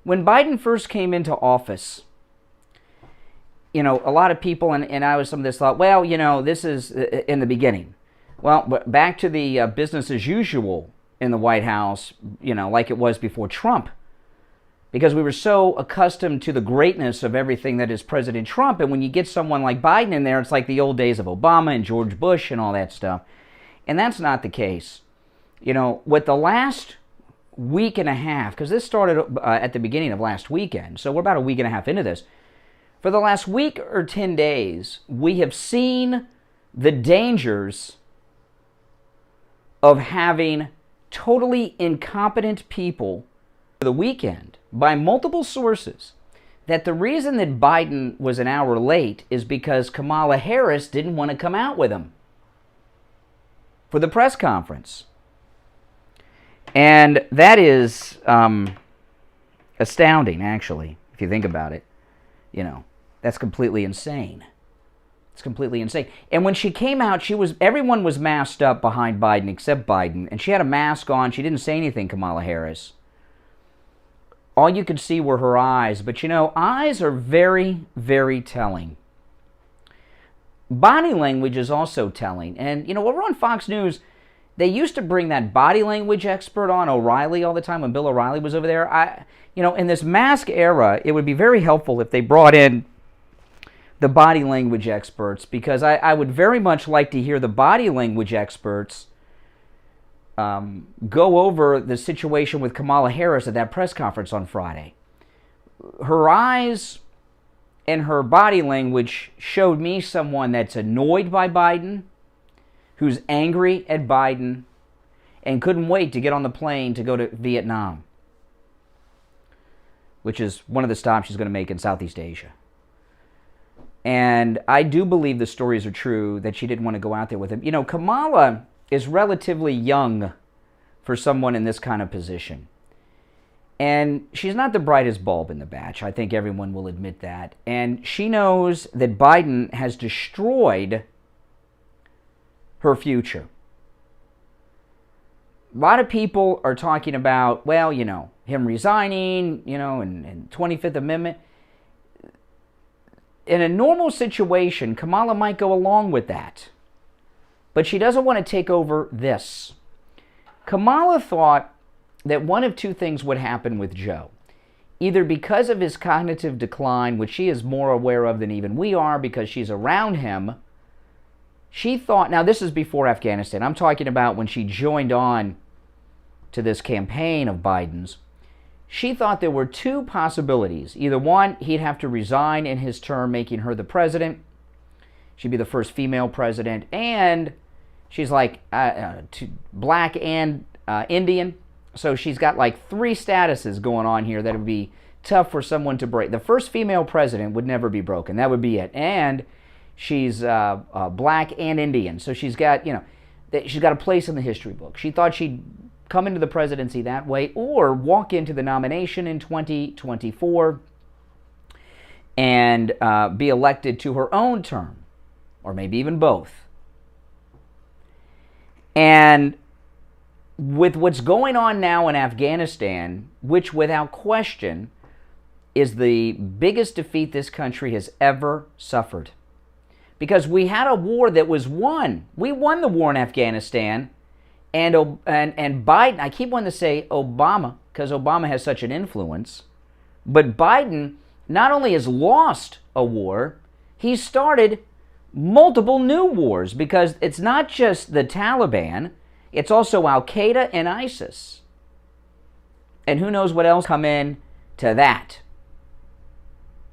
When Biden first came into office, you know, a lot of people, and I was some of this thought, well, you know, this is in the beginning. Well, back to the business as usual in the White House, you know, like it was before Trump. Because we were so accustomed to the greatness of everything that is President Trump. And when you get someone like Biden in there, it's like the old days of Obama and George Bush and all that stuff. And that's not the case. You know, with the last week and a half, because this started at the beginning of last weekend, so we're about a week and a half into this. For the last week or 10 days, we have seen the dangers of having totally incompetent people for the weekend by multiple sources that the reason that Biden was an hour late is because Kamala Harris didn't want to come out with him for the press conference. And that is astounding, actually, if you think about it. You know, that's completely insane. It's completely insane. And when she came out, everyone was masked up behind Biden except Biden. And she had a mask on. She didn't say anything, Kamala Harris. All you could see were her eyes. But, you know, eyes are very, very telling. Body language is also telling. And, you know, we're on Fox News. They used to bring that body language expert on, O'Reilly, all the time when Bill O'Reilly was over there. You know, in this mask era, it would be very helpful if they brought in the body language experts, because I would very much like to hear the body language experts go over the situation with Kamala Harris at that press conference on Friday. Her eyes and her body language showed me someone that's annoyed by Biden, who's angry at Biden, and couldn't wait to get on the plane to go to Vietnam, which is one of the stops she's going to make in Southeast Asia. And I do believe the stories are true that she didn't want to go out there with him. You know, Kamala is relatively young for someone in this kind of position. And she's not the brightest bulb in the batch. I think everyone will admit that. And she knows that Biden has destroyed her future. A lot of people are talking about, well, you know, him resigning, you know, and 25th Amendment. In a normal situation, Kamala might go along with that. But she doesn't want to take over this. Kamala thought that one of two things would happen with Joe. Either because of his cognitive decline, which she is more aware of than even we are because she's around him, she thought, now this is before Afghanistan, I'm talking about when she joined on to this campaign of Biden's, she thought there were two possibilities. Either one, he'd have to resign in his term, making her the president. She'd be the first female president. And she's like black and Indian. So she's got like three statuses going on here that would be tough for someone to break. The first female president would never be broken. That would be it. And she's black and Indian. So she's got, you know, she's got a place in the history book. She thought she'd come into the presidency that way, or walk into the nomination in 2024 and be elected to her own term, or maybe even both. And with what's going on now in Afghanistan, which without question is the biggest defeat this country has ever suffered. Because we had a war that was won. We won the war in Afghanistan. And Biden, I keep wanting to say Obama, because Obama has such an influence, but Biden not only has lost a war, he's started multiple new wars, because it's not just the Taliban, it's also Al-Qaeda and ISIS. And who knows what else come in to that.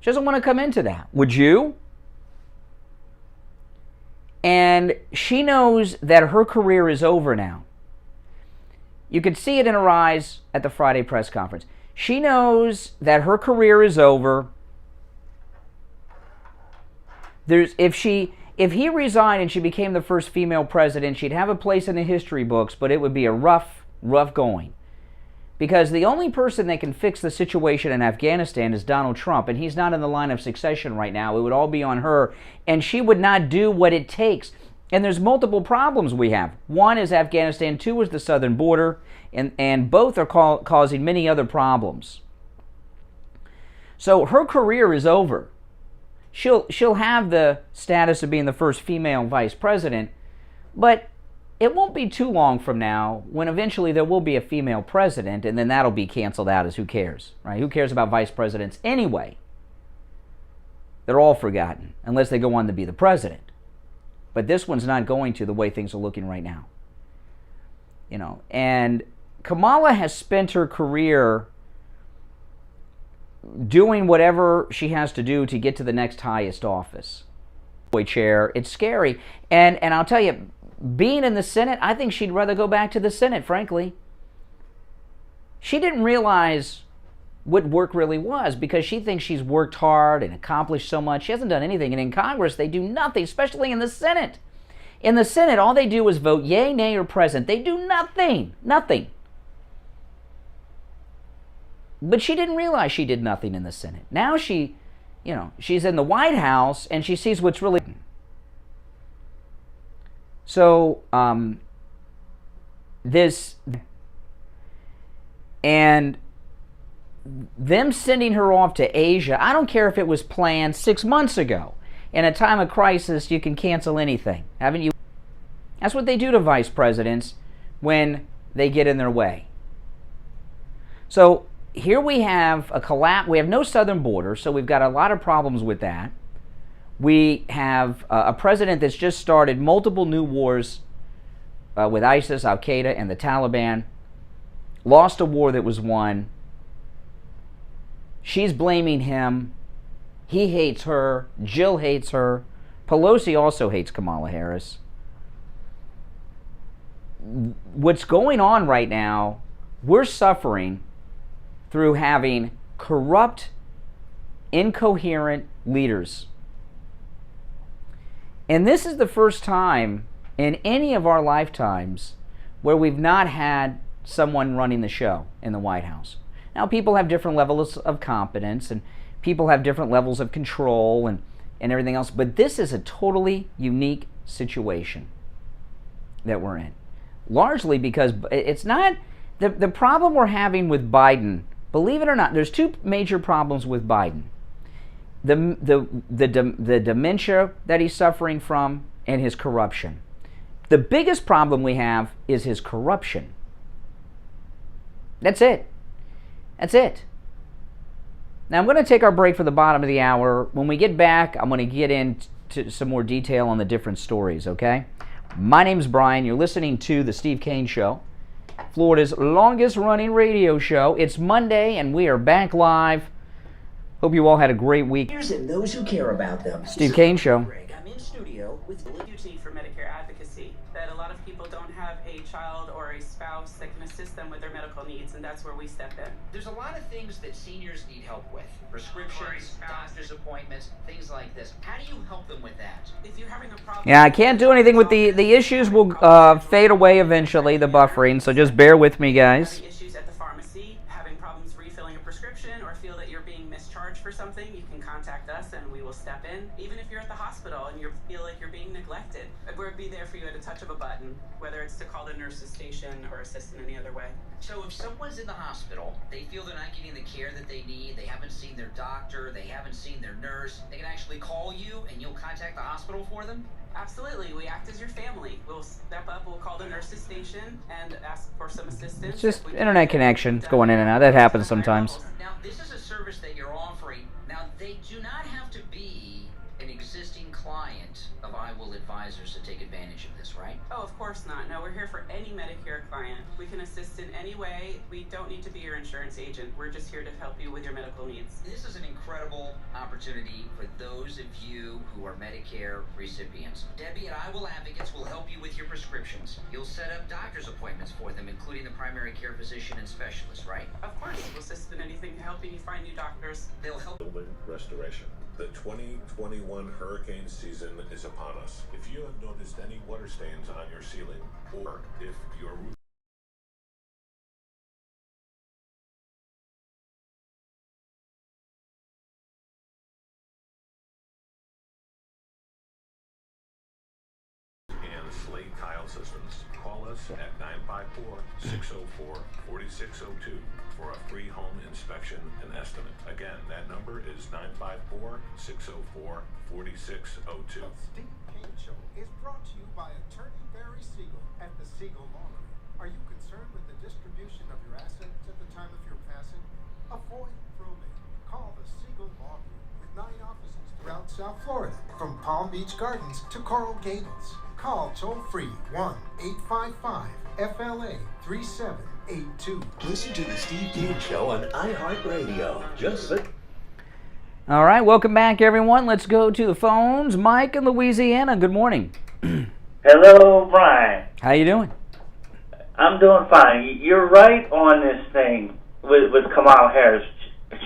She doesn't want to come into that. Would you? And she knows that her career is over now. You could see it in her eyes at the Friday press conference. She knows that her career is over. If he resigned and she became the first female president, she'd have a place in the history books, but it would be a rough going. Because the only person that can fix the situation in Afghanistan is Donald Trump, and he's not in the line of succession right now. It would all be on her, and she would not do what it takes. And there's multiple problems we have. One is Afghanistan, two is the southern border, and both are causing many other problems. So her career is over. She'll have the status of being the first female vice president, but it won't be too long from now when eventually there will be a female president, and then that'll be canceled out as who cares, right? Who cares about vice presidents anyway? They're all forgotten unless they go on to be the president. But this one's not going to, the way things are looking right now. You know, and Kamala has spent her career doing whatever she has to do to get to the next highest office. Chair, it's scary. And I'll tell you, being in the Senate, I think she'd rather go back to the Senate, frankly. She didn't realize what work really was because she thinks she's worked hard and accomplished so much. She hasn't done anything. And in Congress, they do nothing, especially in the Senate. In the Senate, all they do is vote yay, nay, or present. They do nothing. Nothing. But she didn't realize she did nothing in the Senate. Now she's in the White House and she sees what's really. So, and them sending her off to Asia, I don't care if it was planned 6 months ago. In a time of crisis, you can cancel anything. Haven't you? That's what they do to vice presidents when they get in their way. So here we have a collapse. We have no southern border, so we've got a lot of problems with that. We have a president that's just started multiple new wars with ISIS, Al-Qaeda, and the Taliban. Lost a war that was won. She's blaming him. He hates her. Jill hates her. Pelosi also hates Kamala Harris. What's going on right now, we're suffering through having corrupt, incoherent leaders. And this is the first time in any of our lifetimes where we've not had someone running the show in the White House. Now, people have different levels of competence, and people have different levels of control and everything else, but this is a totally unique situation that we're in. Largely because it's not, the problem we're having with Biden, believe it or not, there's two major problems with Biden. The dementia that he's suffering from and his corruption. The biggest problem we have is his corruption. That's it. That's it. Now I'm going to take our break for the bottom of the hour. When we get back, I'm going to get into some more detail on the different stories, okay? My name's Brian. You're listening to The Steve Kane Show, Florida's longest running radio show. It's Monday and we are back live. Hope you all had a great week. And those who care about them. Steve Kane Show. I'm in studio with Huge need for Medicare advocacy, that a lot of people don't have a child or a spouse that can assist them with their medical needs, and that's where we step in. There's a lot of things that seniors need help with. Prescriptions, doctor's appointments, things like this. How do you help them with that? If you're having a problem... Yeah, I can't do anything with the issues will fade away eventually, the buffering, so just bear with me, guys. Issues at the pharmacy, having problems refilling a prescription, or feel that you're being mischarged for something, you can contact us and we will step in. Even if you're at the hospital and you feel like you're being neglected, we'll be there for you at a touch of a button, whether it's to call the nurse's station or assist in any other way. So if someone's in the hospital, they feel they're not getting the care that they need, they haven't seen their doctor, they haven't seen their nurse, they can actually call you and you'll contact the hospital for them? Absolutely. We act as your family. We'll step up, we'll call the nurse's station and ask for some assistance. It's just internet connection. It's going in and out. That happens sometimes. Now, this is a service that you're offering. Now, they do not have to be an existing client of iWill Advisors to take advantage of this, right? Oh, of course not. No, we're here for any Medicare client. We can assist in any way. We don't need to be your insurance agent. We're just here to help you with your medical needs. This is an incredible opportunity for those of you who are Medicare recipients. Debbie at iWill Advocates will help you with your prescriptions. You'll set up doctor's appointments for them, including the primary care physician and specialist, right? Of course, we'll assist in anything helping you find new doctors. They'll help. Building restoration. The 2021 hurricane season is upon us. If you have noticed any water stains on your ceiling, or if your roof and slate tile systems, call call us at 954-604-4602 for a free home inspection and estimate. Again, that number is 954-604-4602. The Steve Kane Show is brought to you by Attorney Barry Siegel at the Siegel Law Group. Are you concerned with the distribution of your assets at the time of your passing? Avoid probate. Call the Siegel Law Group with 9 offices throughout South Florida, from Palm Beach Gardens to Coral Gables. Call toll-free 1-855-FLA-3782. Listen to the Steve Kane Show on iHeartRadio. Just look. All right, welcome back, everyone. Let's go to the phones. Mike in Louisiana, good morning. Hello, Brian. How you doing? I'm doing fine. You're right on this thing with Kamala Harris.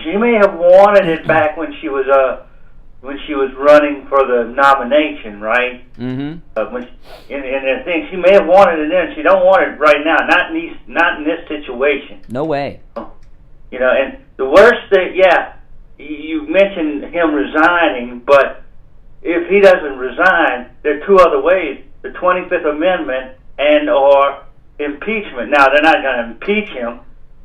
She may have wanted it back when she was running for the nomination, right? Mm-hmm. And the thing, she may have wanted it then. She don't want it right now. Not in this situation. No way. You know, and the worst thing, yeah, you mentioned him resigning, but if he doesn't resign, there are 2 other ways: the 25th Amendment and or impeachment. Now, they're not going to impeach him.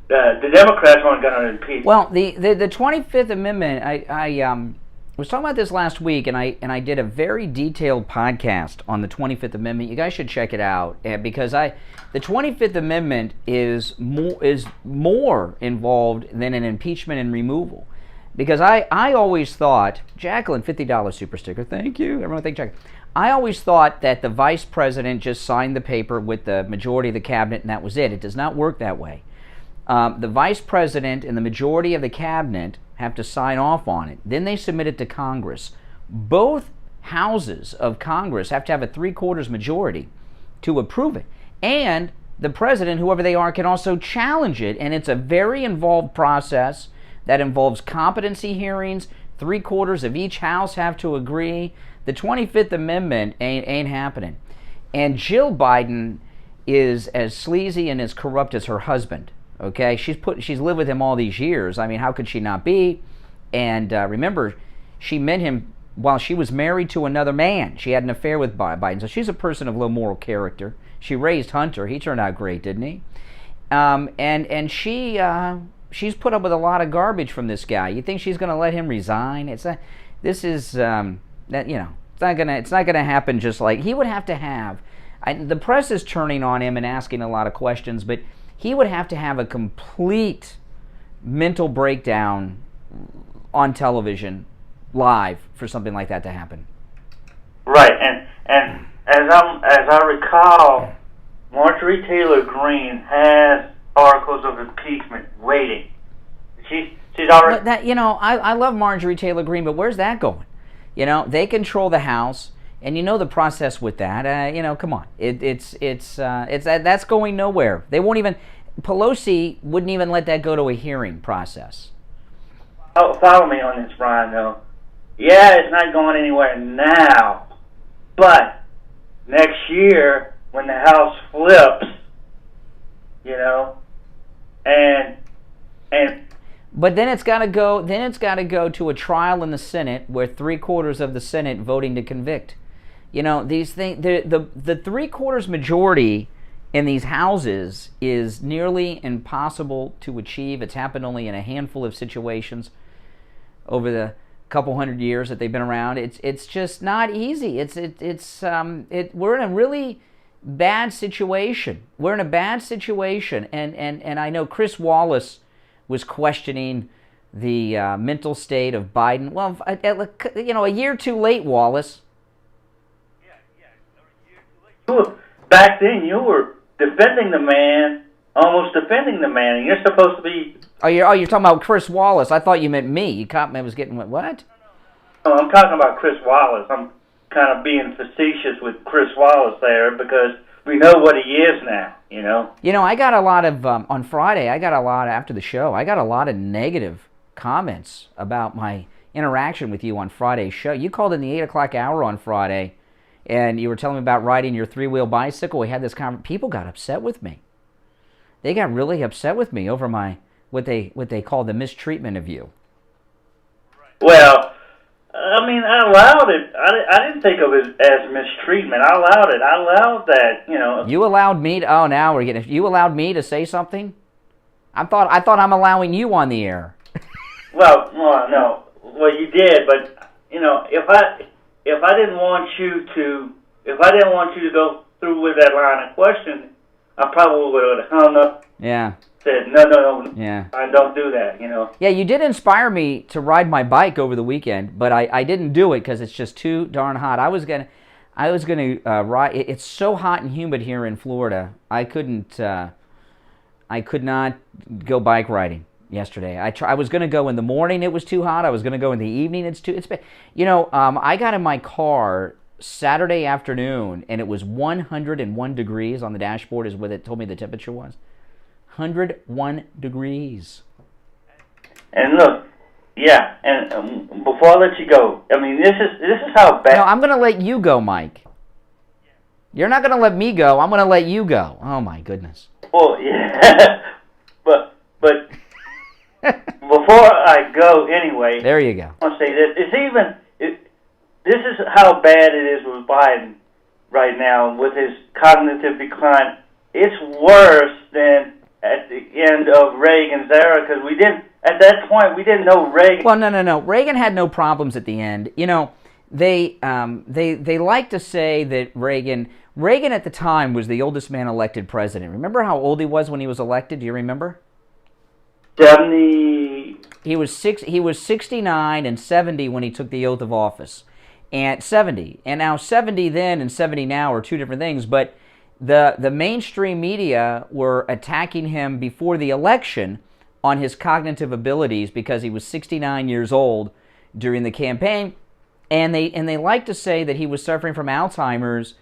The Democrats aren't going to impeach him. Well, the 25th Amendment, I was talking about this last week, and I did a very detailed podcast on the 25th Amendment. You guys should check it out, because the 25th Amendment is more involved than an impeachment and removal. Because I always thought, Jacqueline, $50 super sticker, thank you. Everyone thank Jacqueline. I always thought that the vice president just signed the paper with the majority of the cabinet and that was it. It does not work that way. The vice president and the majority of the cabinet have to sign off on it. Then they submit it to Congress. Both houses of Congress have to have a 3/4 majority to approve it. And the president, whoever they are, can also challenge it. And it's a very involved process that involves competency hearings. 3/4 of each house have to agree. The 25th Amendment ain't happening. And Jill Biden is as sleazy and as corrupt as her husband. Okay, she's lived with him all these years. I mean, how could she not be? And remember, she met him while she was married to another man. She had an affair with Biden, so she's a person of low moral character. She raised Hunter. He turned out great, didn't he? And she's put up with a lot of garbage from this guy. You think she's going to let him resign? It's not gonna happen. Just like he would have to have. The press is turning on him and asking a lot of questions, but he would have to have a complete mental breakdown on television, live, for something like that to happen. Right, and as I recall, Marjorie Taylor Greene has articles of impeachment waiting. She's already. But that, I love Marjorie Taylor Greene, but where's that going? They control the House, and the process with that. Come on, that's going nowhere. They won't even. Pelosi wouldn't even let that go to a hearing process. Oh, follow me on this, Brian. Though, yeah, it's not going anywhere now, but next year when the House flips, and. But then it's got to go. Then it's got to go to a trial in the Senate, where 3/4 of the Senate voting to convict. These things. The 3/4 majority in these houses is nearly impossible to achieve. It's happened only in a handful of situations over the couple hundred years that they've been around. It's just not easy. We're in a really bad situation. We're in a bad situation, and I know Chris Wallace was questioning the mental state of Biden. Well, a year too late, Wallace. Back then, you were defending the man, almost defending the man, and you're supposed to be. Oh, you're talking about Chris Wallace. I thought you meant me. You caught me. I was getting what? No, I'm talking about Chris Wallace. I'm kind of being facetious with Chris Wallace there because we know what he is now. I got a lot of on Friday. After the show. I got a lot of negative comments about my interaction with you on Friday's show. You called in the 8 o'clock hour on Friday. And you were telling me about riding your 3-wheel bicycle. We had this conversation. People got upset with me. They got really upset with me over what they call the mistreatment of you. Well, I mean, I allowed it. I didn't think of it as mistreatment. I allowed it. I allowed that, you know. You allowed me to, oh, now we're getting, you allowed me to say something? I thought I'm allowing you on the air. Well, no. Well, you did, but, you know, if I didn't want you to go through with that line of questioning, I probably would have hung up. Yeah. Said, no, yeah. I don't do that, you know. Yeah, you did inspire me to ride my bike over the weekend, but I didn't do it because it's just too darn hot. I was gonna ride. It's so hot and humid here in Florida. I could not go bike riding yesterday. I was gonna go in the morning. It was too hot. I was gonna go in the evening. It's bad. You know, I got in my car Saturday afternoon and it was 101 degrees on the dashboard is what it told me the temperature was. 101 degrees. And look, yeah, and before I let you go, I mean, this is how bad. No, I'm going to let you go, Mike. You're not going to let me go. I'm going to let you go. Oh, my goodness. Well, yeah, but before I go anyway. There you go. I want to say this. This is how bad it is with Biden right now with his cognitive decline. It's worse than at the end of Reagan's era, because at that point, we didn't know Reagan. Well, no. Reagan had no problems at the end. You know, they like to say that Reagan at the time was the oldest man elected president. Remember how old he was when he was elected? Do you remember? 70. He was 69 and 70 when he took the oath of office. And 70. And now 70 then and 70 now are two different things, but the mainstream media were attacking him before the election on his cognitive abilities because he was 69 years old during the campaign, and they like to say that he was suffering from Alzheimer's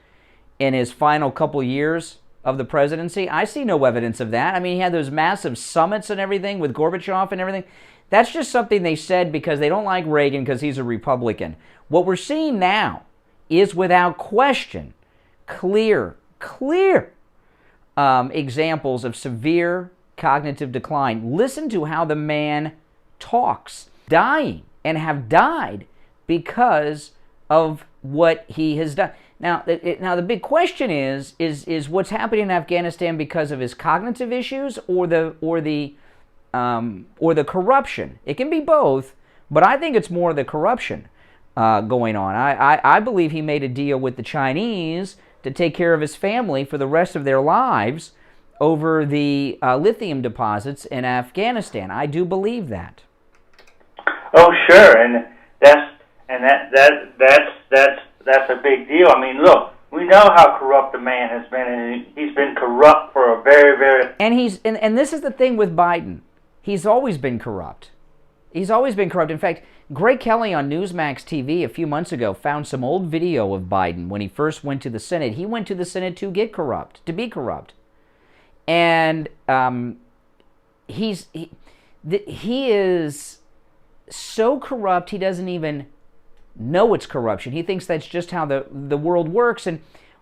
in his final couple years of the presidency. I see no evidence of that. I mean, he had those massive summits and everything with Gorbachev and everything. That's just something they said because they don't like Reagan because he's a Republican. What we're seeing now is without question clear examples of severe cognitive decline. Listen to how the man talks, dying and have died because of what he has done. Now the big question is what's happening in Afghanistan because of his cognitive issues or the corruption? It can be both, but I think it's more the corruption going on. I believe he made a deal with the Chinese to take care of his family for the rest of their lives over the lithium deposits in Afghanistan. I do believe that. Oh, sure, and that's a big deal. I mean, look, we know how corrupt the man has been, and he's been corrupt for a very, very. And this is the thing with Biden. He's always been corrupt. He's always been corrupt. In fact, Greg Kelly on Newsmax TV a few months ago found some old video of Biden when he first went to the Senate. He went to the Senate to be corrupt. And he is so corrupt he doesn't even know it's corruption. He thinks that's just how the world works. And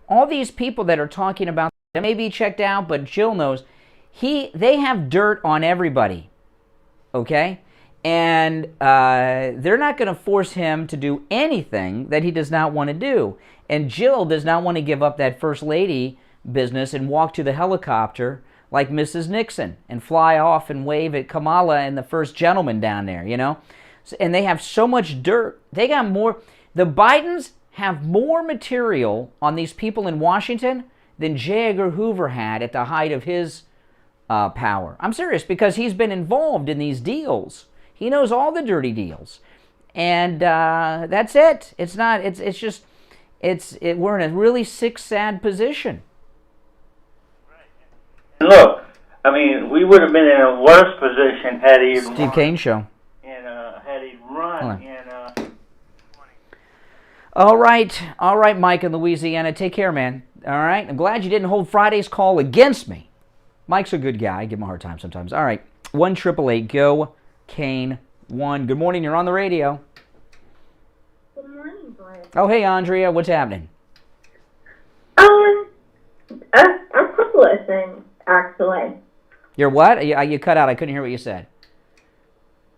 all these people that are talking about that may be checked out, but Jill knows, they have dirt on everybody. Okay? And they're not going to force him to do anything that he does not want to do. And Jill does not want to give up that First Lady business and walk to the helicopter like Mrs. Nixon and fly off and wave at Kamala and the first gentleman down there, you know? And they have so much dirt. They got more. The Bidens have more material on these people in Washington than J. Edgar Hoover had at the height of his power. I'm serious, because he's been involved in these deals. He knows all the dirty deals, and that's it. It's not. It's just. We're in a really sick, sad position. Look, I mean, we would have been in a worse position had he. Steve Kane Show. And had he run. And. All right, Mike in Louisiana. Take care, man. All right. I'm glad you didn't hold Friday's call against me. Mike's a good guy. I give him a hard time sometimes. All right. 1-888-GO. Kane 1. Good morning. You're on the radio. Good morning, Blake. Oh, hey, Andrea. What's happening? A couple of things, actually. You're what? You cut out. I couldn't hear what you said.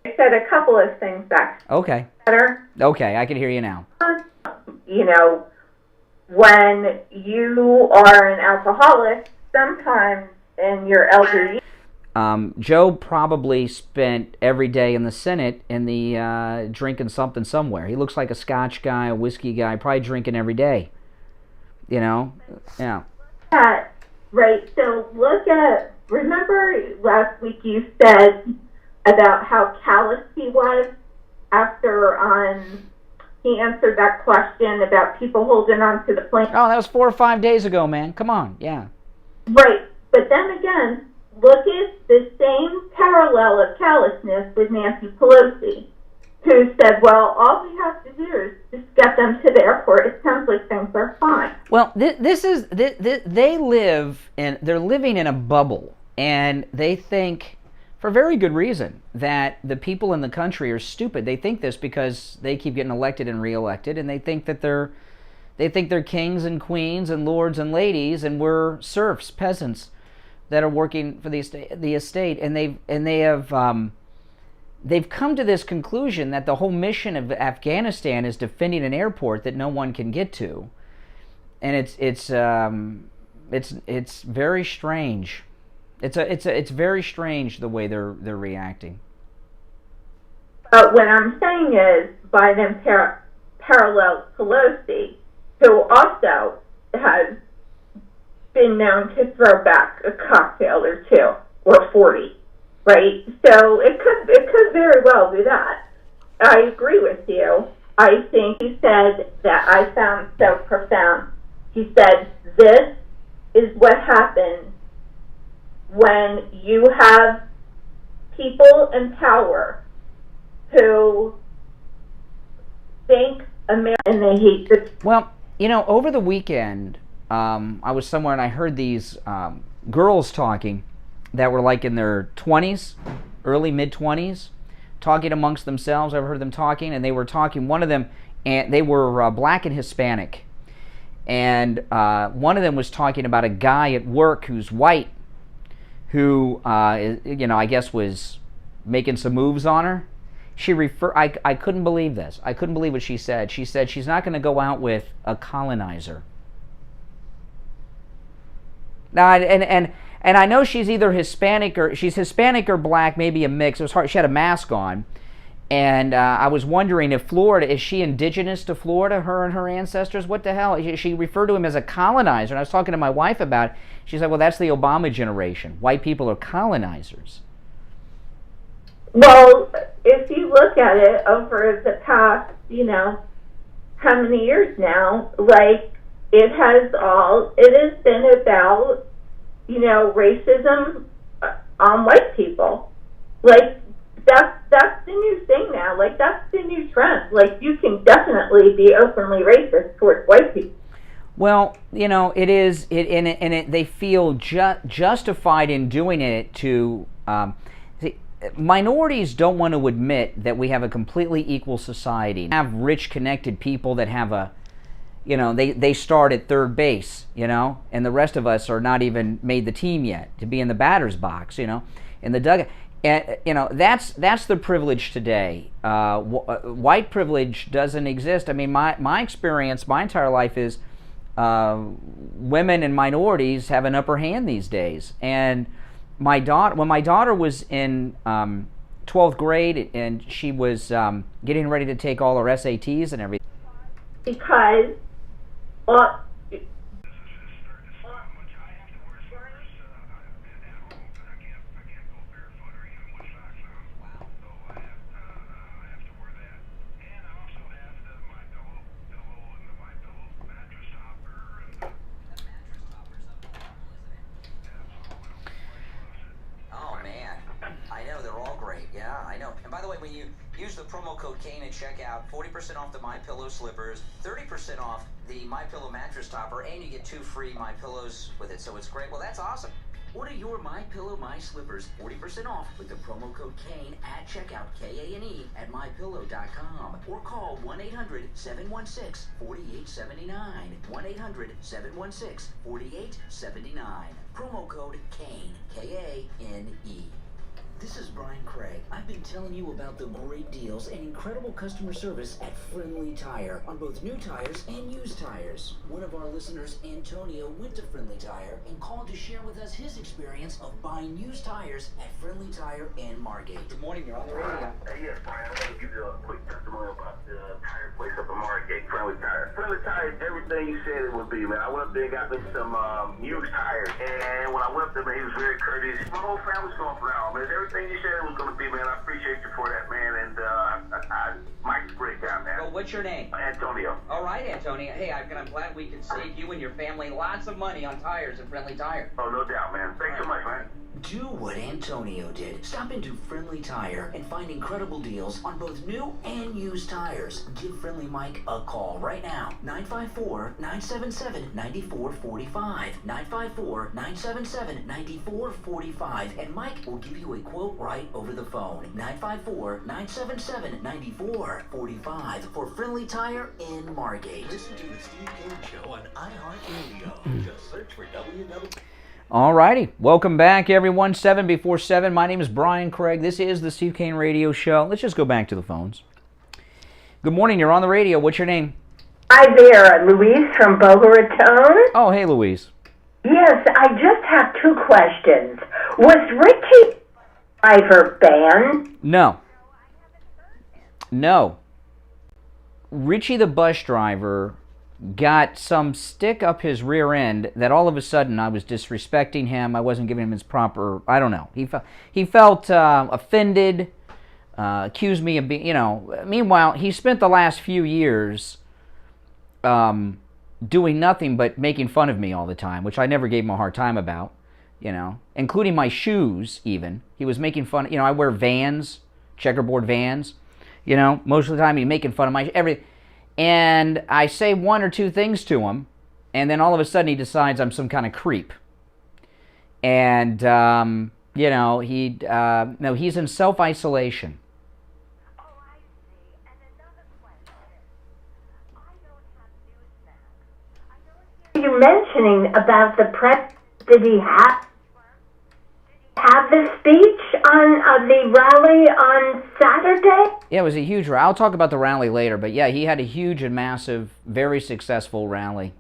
So said a couple of things back. Okay. Better. Okay, I can hear you now. You know, when you are an alcoholic, sometimes in your elder years, Joe probably spent every day in the Senate in the drinking something somewhere. He looks like a Scotch guy, a whiskey guy, probably drinking every day. You know? Yeah. Right. So remember last week you said about how callous he was after he answered that question about people holding on to the plane. Oh, that was 4 or 5 days ago, man. Come on. Yeah. Right. But then again, look at the same parallel of callousness with Nancy Pelosi, who said, well, all we have to do is just get them to the airport. It sounds like things are fine. Well, they're living in a bubble, and they think, for very good reason, that the people in the country are stupid. They think this because they keep getting elected and reelected, and they think that they're kings and queens and lords and ladies, and we're serfs, peasants that are working for the estate, and they've come to this conclusion that the whole mission of Afghanistan is defending an airport that no one can get to, and it's very strange. It's very strange the way they're reacting. But what I'm saying is, by them parallel Pelosi, who also has been known to throw back a cocktail or two or 40, right? So it could very well be that. I agree with you. I think he said that I found so profound. He said, this is what happens when you have people in power who think America and they hate the... Well, you know, over the weekend, I was somewhere and I heard these girls talking that were like in their 20s, early mid-20s, talking amongst themselves. I've heard them talking, and they were talking, one of them, and they were black and Hispanic. And one of them was talking about a guy at work who's white, who, I guess was making some moves on her. I couldn't believe this. I couldn't believe what she said. She said she's not going to go out with a colonizer. Now, and I know she's either Hispanic or black, maybe a mix. It was hard. She had a mask on, and I was wondering if Florida, is she indigenous to Florida? Her and her ancestors. What the hell? She referred to him as a colonizer, and I was talking to my wife about it. She said, "Well, that's the Obama generation. White people are colonizers." Well, if you look at it over the past, how many years now, like, it has been about, racism on white people. Like, that's the new thing now. Like, that's the new trend. Like, you can definitely be openly racist towards white people. Well, it is, they feel justified in doing it to, minorities don't want to admit that we have a completely equal society. We have rich, connected people that have they start at third base, and the rest of us are not even made the team yet to be in the batter's box, in the dugout. And, that's the privilege today. White privilege doesn't exist. I mean, my experience, my entire life is women and minorities have an upper hand these days. And when my daughter was in 12th grade and she was getting ready to take all her SATs and everything. Because when you use the promo code Kane at checkout, 40% off the MyPillow slippers, 30% off the MyPillow mattress topper, and you get 2 free MyPillows with it. So it's great. Well, that's awesome. Order your MyPillow My Slippers 40% off with the promo code Kane at checkout, K-A-N-E, at MyPillow.com, or call 1-800-716-4879. 1-800-716-4879. Promo code Kane, K-A-N-E. This is Brian Craig. I've been telling you about the great deals and incredible customer service at Friendly Tire on both new tires and used tires. One of our listeners, Antonio, went to Friendly Tire and called to share with us his experience of buying used tires at Friendly Tire in Margate. Good morning, you're on the radio. Yes, Brian, I want to give you a quick testimony about the tire place up in Margate, Friendly Tire. Friendly Tire is everything you said it would be, man. I went up there and got me some used tires, and when I went up there, man, he was very courteous. My whole family's going for now, man. Everything you said it was going to be, man. I appreciate you for that, man, and Mike's breakdown, man. Well, what's your name? Antonio. All right, Antonio. Hey, I'm glad we could save you and your family lots of money on tires at Friendly Tire. Oh, no doubt, man. Thanks so much, man. Do what Antonio did. Stop into Friendly Tire and find incredible deals on both new and used tires. Give Friendly Mike a call right now. 954-977-9445. 954-977-9445. And Mike will give you a quote right over the phone. 954-977-9445 for Friendly Tire in Margate. Listen to the Steve Kane Show on iHeartRadio. Just search for WW. All righty. Welcome back, everyone. 7 before 7. My name is Brian Craig. This is the Steve Kane Radio Show. Let's just go back to the phones. Good morning. You're on the radio. What's your name? Hi there. Louise from Boca Raton. Oh, hey, Louise. Yes, I just have two questions. Was Richie Driver banned? No. No. Richie the bus driver got some stick up his rear end that all of a sudden I was disrespecting him. I wasn't giving him his proper, I don't know. He felt offended, accused me of being, meanwhile, he spent the last few years doing nothing but making fun of me all the time, which I never gave him a hard time about, including my shoes even. He was making fun, I wear Vans, checkerboard Vans, most of the time he's making fun of my, everything. And I say one or two things to him, and then all of a sudden he decides I'm some kind of creep. And, no, he's in self-isolation. Oh, I see. And another question. I don't have news now. You're mentioning about the press. Did he have the speech on the rally on Saturday? Yeah, it was a huge rally. I'll talk about the rally later, but yeah, he had a huge and massive, very successful rally.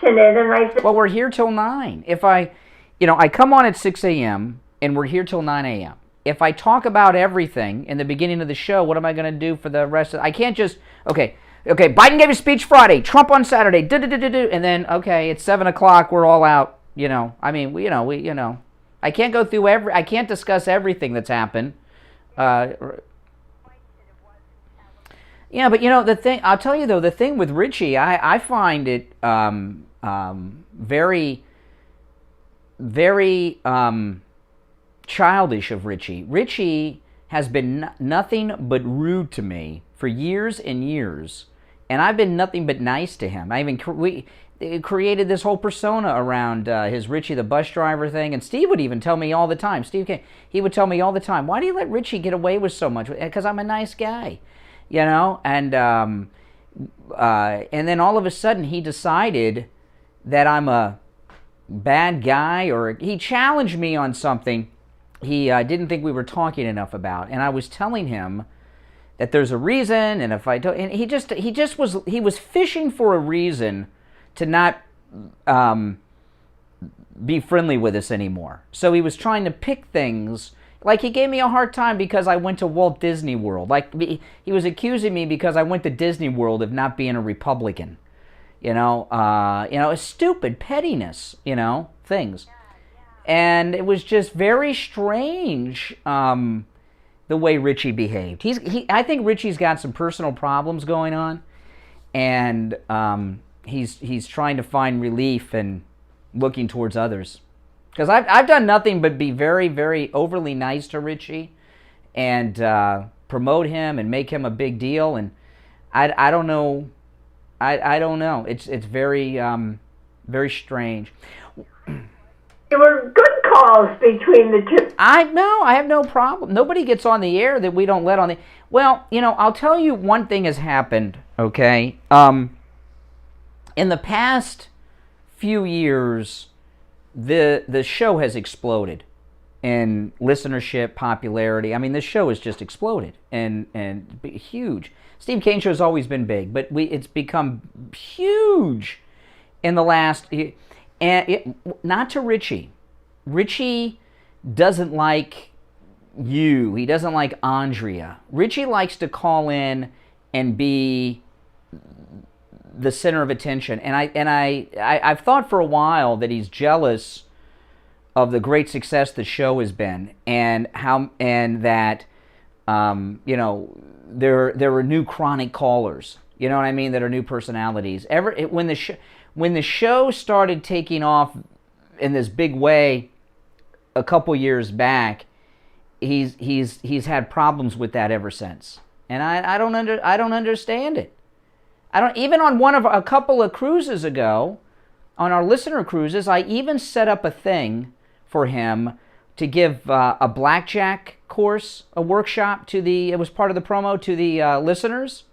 Well, we're here till 9. If I come on at 6 a.m. and we're here till 9 a.m. If I talk about everything in the beginning of the show, what am I going to do for the rest of? I can't just okay. Biden gave a speech Friday, Trump on Saturday, and then it's 7 o'clock. We're all out. I can't go through I can't discuss everything that's happened. Yeah, but the thing, I'll tell you though, the thing with Richie, I find it very, very childish of Richie. Richie has been nothing but rude to me for years and years, and I've been nothing but nice to him. We created this whole persona around his Richie the bus driver thing, and Steve would even tell me all the time, Steve Kane, he would tell me all the time, why do you let Richie get away with so much? Because I'm a nice guy, and then all of a sudden he decided that I'm a bad guy, or he challenged me on something he didn't think we were talking enough about, and I was telling him that there's a reason, and if I don't, and he was fishing for a reason to not be friendly with us anymore. So he was trying to pick things. Like, he gave me a hard time because I went to Walt Disney World. Like, he was accusing me because I went to Disney World of not being a Republican. Stupid pettiness, things. And it was just very strange the way Richie behaved. I think Richie's got some personal problems going on, and he's trying to find relief and looking towards others. Because I've done nothing but be very, very overly nice to Richie and promote him and make him a big deal. And I don't know. I don't know. It's very, very strange. There were good calls between the two. I have no problem. Nobody gets on the air that we don't let on the... Well, I'll tell you one thing has happened, okay? In the past few years, the show has exploded. in listenership, popularity. I mean, this show has just exploded and huge. Steve Kane Show has always been big, but it's become huge in the last. Not to Richie. Richie doesn't like you. He doesn't like Andrea. Richie likes to call in and be the center of attention. And I've thought for a while that he's jealous of the great success the show has been, and that you know, there are new chronic callers. You know what I mean? That are new personalities. When the show started taking off in this big way a couple years back, he's had problems with that ever since, and I don't understand it. I don't, even on a couple of cruises ago, on our listener cruises, I even set up a thing for him to give a blackjack course, a workshop it was part of the promo to the listeners,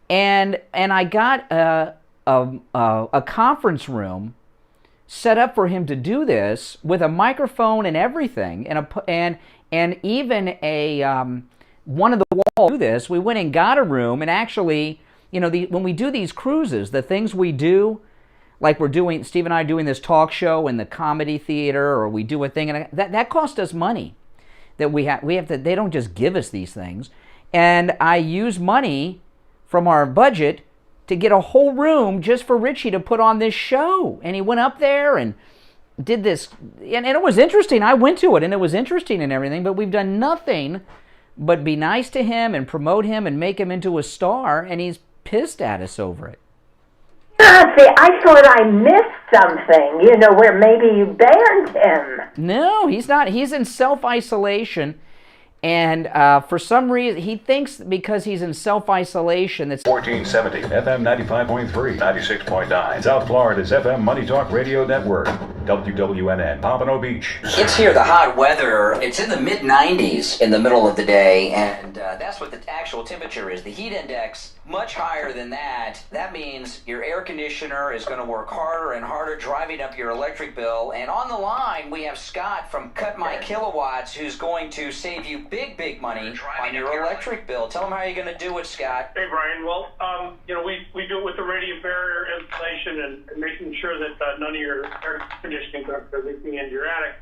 and I got a conference room set up for him to do this with a microphone and everything, and even a one of the walls do this. We went and got a room, and actually, you know, when we do these cruises, the things we do, like Steve and I are doing this talk show in the comedy theater, or we do a thing, and that cost us money. That we have to. They don't just give us these things, and I use money from our budget to get a whole room just for Richie to put on this show. And he went up there and did this, and it was interesting. I went to it, and it was interesting and everything, but we've done nothing but be nice to him and promote him and make him into a star, and he's pissed at us over it. See, I thought I missed something, you know, where maybe you banned him. No, he's not. He's in self-isolation. And for some reason, he thinks because he's in self-isolation that's... 1470, FM 95.3, 96.9. South Florida's FM Money Talk Radio Network. WWNN, Pompano Beach. It's here, the hot weather. It's in the mid-90s in the middle of the day, and that's what the actual temperature is. The heat index, much higher than that. That means your air conditioner is going to work harder and harder, driving up your electric bill. And on the line, we have Scott from Cut My Kilowatts, who's going to save you big money on your electric bill. Tell them how you're going to do it, Scott. Hey, Brian. Well, you know, we do it with the radiant barrier installation and making sure that none of your air conditioning ducts are leaking into your attic.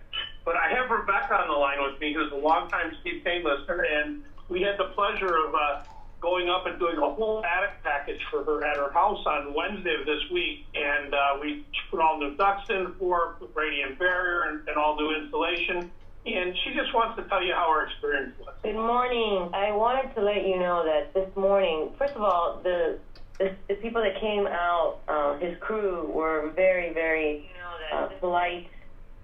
But I have Rebecca on the line with me, who's a longtime Steve Kane listener, and we had the pleasure of going up and doing a whole attic package for her at her house on Wednesday of this week. And we put all new ducts in for radiant barrier and all new insulation. And she just wants to tell you how her experience was. Good morning. I wanted to let you know that this morning, first of all, the people that came out, his crew, were very polite,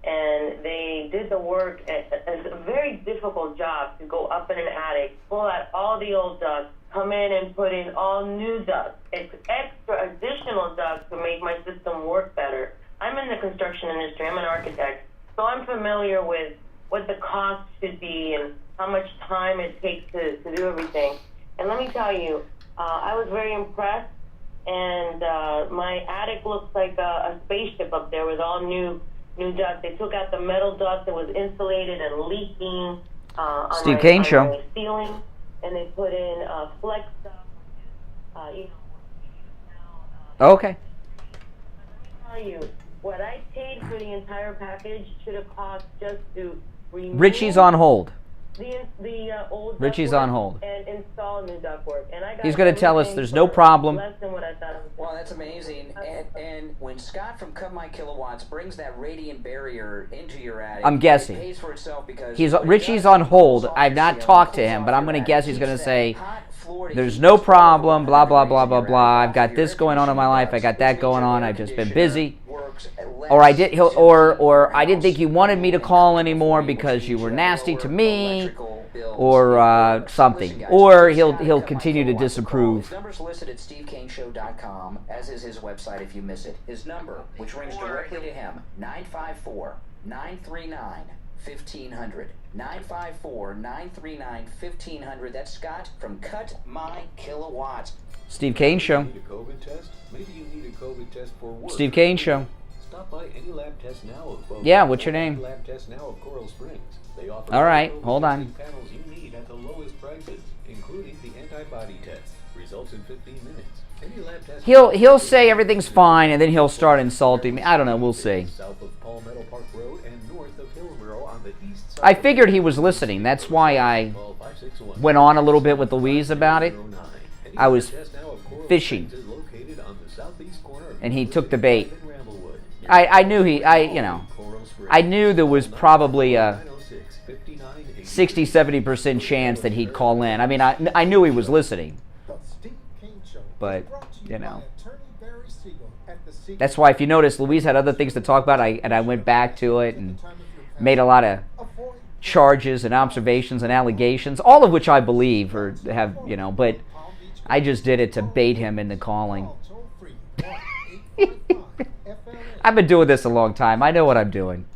and they did the work. It's a very difficult job to go up in an attic, pull out all the old ducts, come in and put in all new ducts. It's extra additional ducts to make my system work better. I'm in the construction industry. I'm an architect, so I'm familiar with what the cost should be and how much time it takes to do everything. And let me tell you, I was very impressed, and my attic looks like a spaceship up there with all new ducts. They took out the metal duct that was insulated and leaking on Steve Kane Show. my ceiling, and they put in flex stuff. You know, Okay. Let me tell you, what I paid for the entire package should have cost just to remove Richie's on hold. the old Richie's ductwork on hold. and install new ductwork. And I got He's going to tell us there's no problem. less than what I thought it was. Well, that's amazing. And when Scott from Cut My Kilowatts brings that radiant barrier into your attic, I'm guessing. it pays for itself because Richie's on hold. I've not talked to him, but I'm going to guess he's going to say, there's no problem, blah, blah, blah, blah, blah. I've got this going on in my life. I got that going on. I've just been busy. Or I didn't think you wanted me to call anymore because you were nasty to me, or something. Or he'll continue to disapprove. His number's listed at SteveKaneShow.com, as is his website if you miss it. His number, which rings directly to him, 954-939-1500. 954-939-1500. That's Scott from Cut My Kilowatts. Steve Kane Show. Need a COVID test? Maybe you need a COVID test for work. Steve Kane Show. Stop by any lab test now of both. Yeah, what's your name? Lab test now of Coral Springs. They offer all right, hold on. panels you need at the lowest prices, including the antibody test. Results in 15 minutes. Any lab test. He'll say everything's fine, and then he'll start insulting me. I don't know. We'll see. South of Palmetto Park Road and north of Hillsborough on the east side. I figured he was listening. That's why I went on a little bit with Louise about it. I was fishing, and he took the bait. I knew I knew there was probably a 60-70% chance that he'd call in. I mean, I knew he was listening, but that's why, if you notice, Louise had other things to talk about, and I went back to it and made a lot of charges and observations and allegations, all of which I believe or have, but I just did it to bait him into calling. I've been doing this a long time. I know what I'm doing.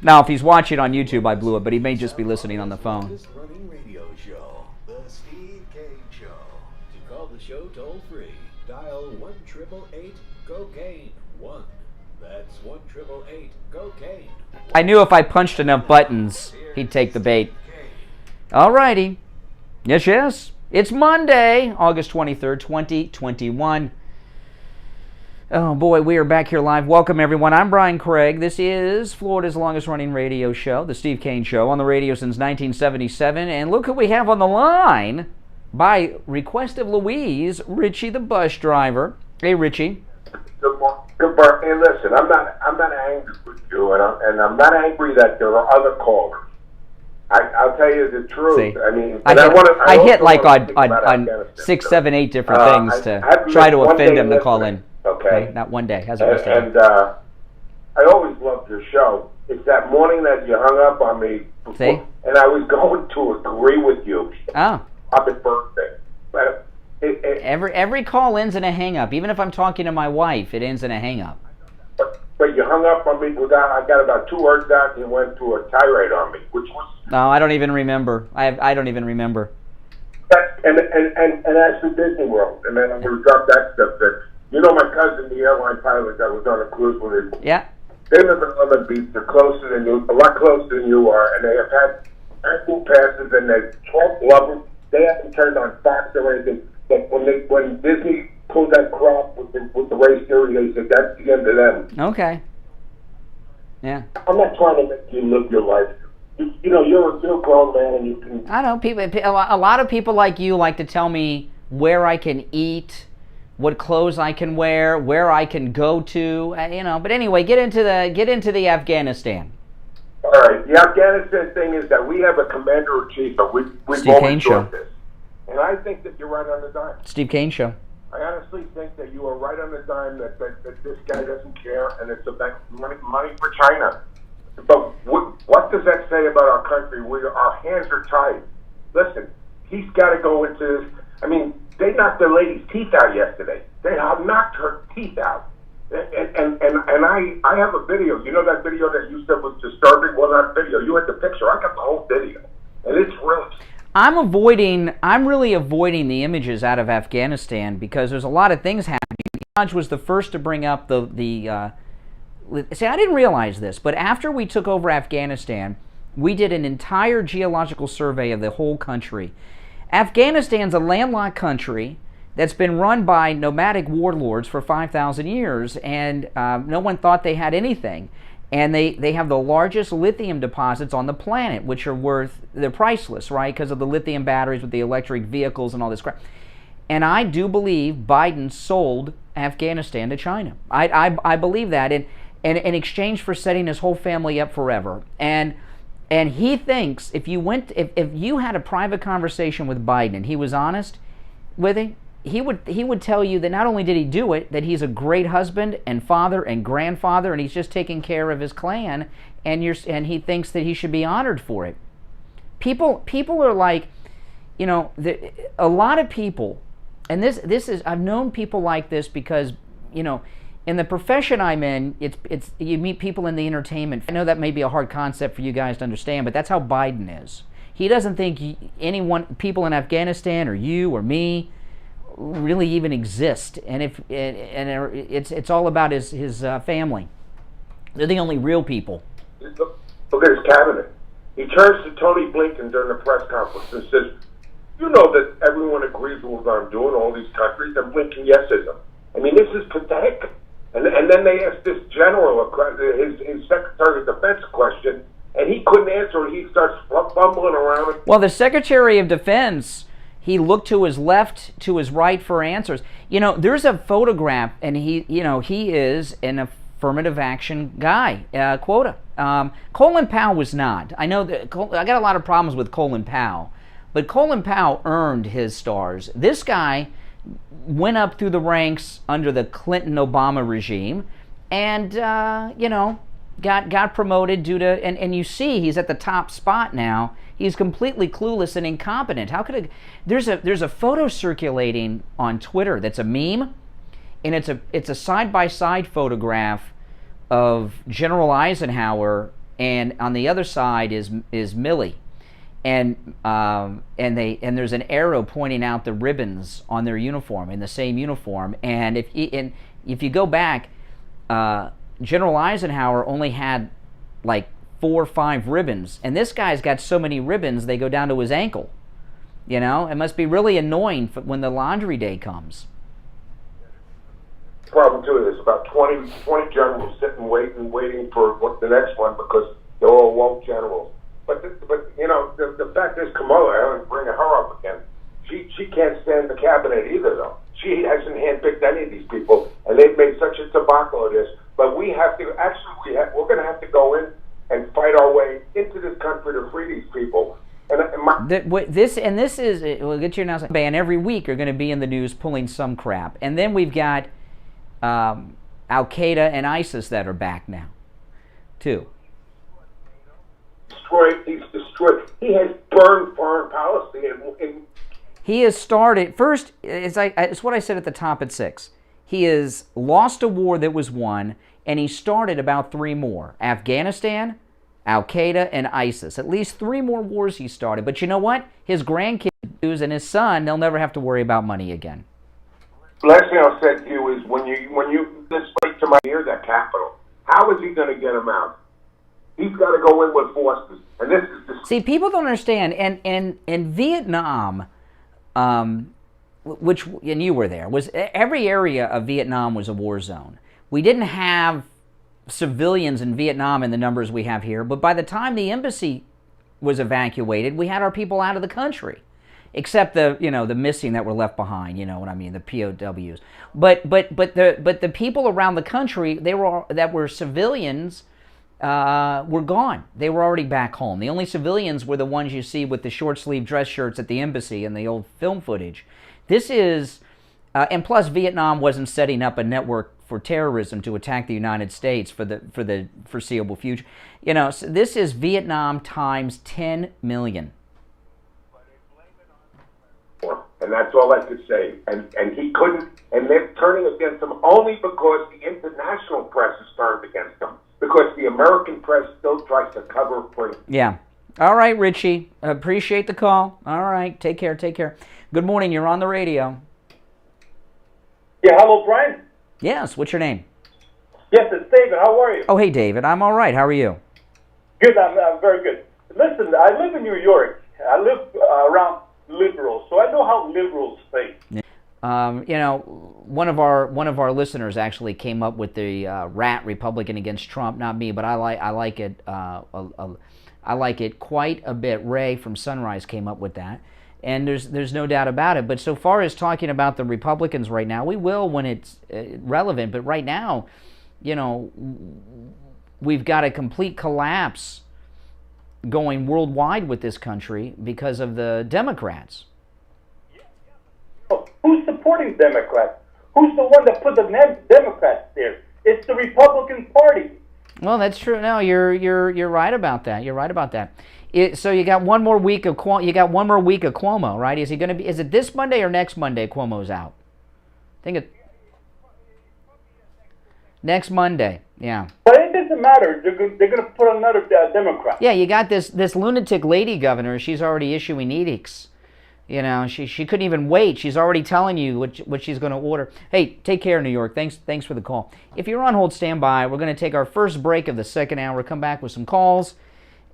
Now, if he's watching on YouTube, I blew it, but he may just be listening on the phone. Running radio show, the Steve Kane Show. To call the show toll free, dial 1-888-COCAINE 1. That's 1-888-COCAINE. I knew if I punched enough buttons, he'd take the bait. All righty. Yes. It's Monday, August 23rd, 2021. Oh boy, we are back here live. Welcome everyone. I'm Brian Craig. This is Florida's longest running radio show, the Steve Kane Show, on the radio since 1977. And look who we have on the line, by request of Louise, Richie the bus driver. Hey Richie. Good morning. Hey, listen, I'm not angry with you, and I'm not angry that there are other callers. I'll tell you the truth. See, I mean, I hit like on 6, 7, 8 different things to try to offend him to call in. Okay. Not one day. How's it been? And I always loved your show. It's that morning that you hung up on me. See? And I was going to agree with you. Oh. Happy birthday. But every call ends in a hang-up. Even if I'm talking to my wife, it ends in a hang-up. But you hung up on me without, I got about 2 words out and you went to a tirade on me, which was... No, I don't even remember. I don't even remember. And that's the Disney World. And then I'm going to drop that stuff that... You know my cousin, the airline pilot that was on a cruise with me? Yeah. They live in Lemon Beach. They're closer than you, a lot closer than you are, and they have had annual passes, and they love them. They haven't turned on Fox or anything. But when Disney pulled that crop with the race series, they said that's the end of them. Okay. Yeah. I'm not trying to make you live your life. You're a grown man, and you can... I know. A lot of people like you like to tell me where I can eat, what clothes I can wear, where I can go to, But anyway, get into the Afghanistan. All right. The Afghanistan thing is that we have a commander-in-chief, but we've always done this. And I think that you're right on the dime. Steve Kane Show. I honestly think that you are right on the dime that this guy doesn't care, and it's about money for China. But what does that say about our country? Our hands are tied. Listen, he's got to go into this. I mean, they knocked the lady's teeth out yesterday. They have knocked her teeth out. And I have a video. You know that video that you said was disturbing? Well, not video. You had the picture. I got the whole video. And it's really... I'm really avoiding the images out of Afghanistan because there's a lot of things happening. Hodge was the first to bring up see, I didn't realize this, but after we took over Afghanistan, we did an entire geological survey of the whole country. Afghanistan's a landlocked country that's been run by nomadic warlords for 5,000 years, and no one thought they had anything. And they have the largest lithium deposits on the planet, which are they're priceless, right? Because of the lithium batteries with the electric vehicles and all this crap. And I do believe Biden sold Afghanistan to China. I believe that in exchange for setting his whole family up forever. And he thinks if you had a private conversation with Biden and he was honest with you, he would tell you that not only did he do it, that he's a great husband and father and grandfather, and he's just taking care of his clan, and he thinks that he should be honored for it. People are like, a lot of people, and this is, I've known people like this because, in the profession I'm in, it's you meet people in the entertainment. I know that may be a hard concept for you guys to understand, but that's how Biden is. He doesn't think people in Afghanistan or you or me really even exist. And it's all about his family. They're the only real people. Look at his cabinet. He turns to Tony Blinken during the press conference and says, "You know that everyone agrees with what I'm doing, all these countries," and Blinken yeses them. I mean, this is pathetic. And then they asked this general, his Secretary of Defense question, and he couldn't answer it. He starts fumbling around. Well, the Secretary of Defense, he looked to his left, to his right for answers. You know, there's a photograph, and he is an affirmative action guy, quota. Colin Powell was not. I know that I got a lot of problems with Colin Powell, but Colin Powell earned his stars. This guy went up through the ranks under the Clinton-Obama regime, and got promoted due to, and you see he's at the top spot now. He's completely clueless and incompetent. How could there's a photo circulating on Twitter that's a meme, and it's a side-by-side photograph of General Eisenhower, and on the other side is Milley. And there's an arrow pointing out the ribbons on their uniform, in the same uniform. And if you go back, General Eisenhower only had like 4 or 5 ribbons, and this guy's got so many ribbons they go down to his ankle. You know, it must be really annoying when the laundry day comes. The problem too is about 20 generals sitting waiting for the next one because they're all woke generals. But you know, the fact is, Kamala, I'm bringing her up again. She can't stand the cabinet either, though. She hasn't handpicked any of these people, and they've made such a debacle of this. But we have to we're going to have to go in and fight our way into this country to free these people. This is we'll get your announcement. And every week are going to be in the news pulling some crap, and then we've got Al Qaeda and ISIS that are back now, too. He's destroyed. He has burned foreign policy. He has started, first, it's what I said at the top at 6. He has lost a war that was won, and he started about 3 more. Afghanistan, Al Qaeda, and ISIS. At least 3 more wars he started. But you know what? His grandkids and his son, they'll never have to worry about money again. Last thing I'll say to you is when you this fight to my ear, that capital, how is he going to get him out? He's got to go in with forces, and this is the... See, people don't understand. And in Vietnam, which, and you were there, was every area of Vietnam was a war zone. We didn't have civilians in Vietnam in the numbers we have here, but by the time the embassy was evacuated, we had our people out of the country, except the missing that were left behind. You know what I mean, the POWs. But the people around the country that were civilians. Were gone. They were already back home. The only civilians were the ones you see with the short-sleeve dress shirts at the embassy and the old film footage. This is, and plus Vietnam wasn't setting up a network for terrorism to attack the United States for the foreseeable future. You know, so this is Vietnam times 10 million. And that's all I could say. And he couldn't, and they're turning against him only because the international press is turned against him. Because the American press still tries to cover for him. Yeah. All right, Richie. Appreciate the call. All right. Take care. Good morning. You're on the radio. Yeah, hello, Brian? Yes. What's your name? Yes, it's David. How are you? Oh, hey, David. I'm all right. How are you? Good. I'm very good. Listen, I live in New York. I live around liberals, so I know how liberals think. One of our listeners actually came up with the rat Republican against Trump. Not me, but I like it. I like it quite a bit. Ray from Sunrise came up with that, and there's no doubt about it. But so far as talking about the Republicans right now, we will when it's relevant. But right now, we've got a complete collapse going worldwide with this country because of the Democrats. Who's supporting Democrats? Who's the one that put the Democrats there? It's the Republican Party. Well, that's true. No, you're right about that. You're right about that. So you got one more week of Cuomo, right? Is he going to be? Is it this Monday or next Monday? Cuomo's out. I think it's next Monday. Yeah. But it doesn't matter. They're going to put another Democrat. Yeah, you got this lunatic lady governor. She's already issuing edicts You know, she couldn't even wait. She's already telling you what she's going to order. Hey, take care, New York. Thanks for the call. If you're on hold, stand by. We're going to take our first break of the second hour. Come back with some calls.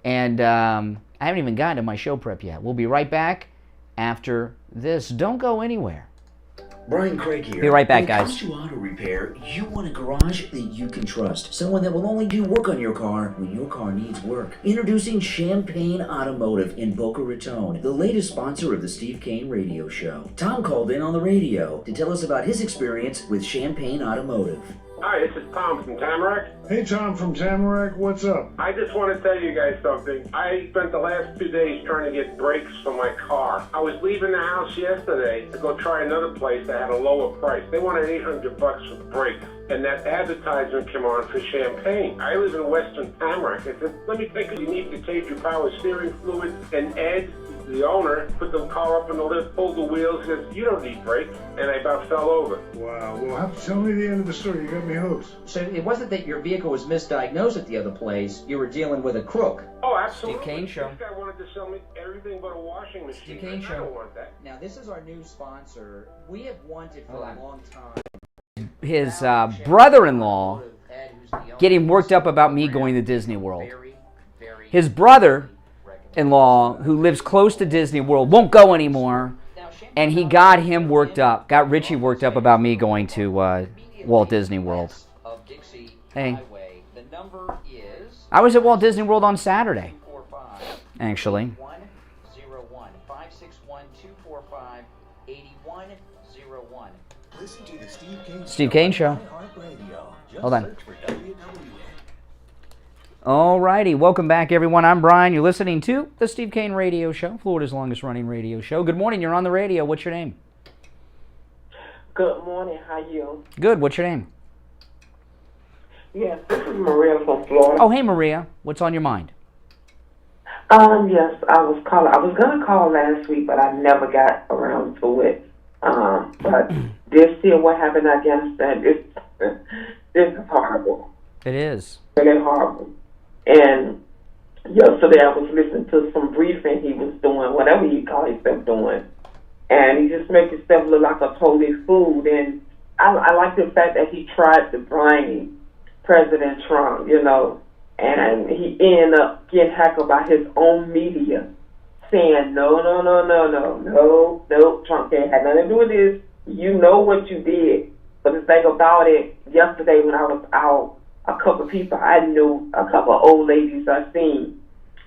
And I haven't even gotten to my show prep yet. We'll be right back after this. Don't go anywhere. Brian Craig here. Be right back, when guys. it comes to auto repair, you want a garage that you can trust. Someone that will only do work on your car when your car needs work. Introducing Champagne Automotive in Boca Raton, the latest sponsor of the Steve Kane Radio Show. Tom called in on the radio to tell us about his experience with Champagne Automotive. Hi, this is Tom from Tamarack. Hey, Tom from Tamarack, what's up? I just want to tell you guys something. I spent the last 2 days trying to get brakes for my car. I was leaving the house yesterday to go try another place that had a lower price. They wanted $800 for brakes. And that advertisement came on for Champagne. I live in Western Tamarack. I said, let me take it. You need to change your power steering fluid. And Ed, the owner, put the car up in the lift, pulled the wheels, says, you don't need brakes. And I about fell over. Wow, well, have to tell me the end of the story. You got me hooked. So it wasn't that your vehicle was misdiagnosed at the other place. You were dealing with a crook. Oh, absolutely. Steve Kane Show. This guy wanted to sell me everything but a washing machine. Steve Kane I Show. don't want that. Now, this is our new sponsor. We have wanted for a long time. His brother-in-law getting worked up about me going to Disney World. His brother-in-law, who lives close to Disney World, won't go anymore, and he got him worked up, got Richie worked up about me going to Walt Disney World. Hey, I was at Walt Disney World on Saturday, actually. Listen to the Steve Kane Show. Hold on. Alrighty, welcome back, everyone. I'm Brian. You're listening to the Steve Kane Radio Show, Florida's longest-running radio show. Good morning. You're on the radio. What's your name? Good morning. How you? Good. What's your name? Yes, this is Maria from Florida. Oh, hey, Maria. What's on your mind? Yes, I was calling. I was gonna call last week, but I never got around to it. But this year, what happened in Afghanistan, this is horrible. It is. Really horrible. And yesterday, I was listening to some briefing he was doing, whatever he called himself doing, and he just makes himself look like a total fool. And I like the fact that he tried to blame President Trump, you know, and he ended up getting hackled by his own media, saying, no, Trump can't have nothing to do with this. You know what you did. But the thing about it, yesterday when I was out, a couple of people I knew, a couple of old ladies I seen,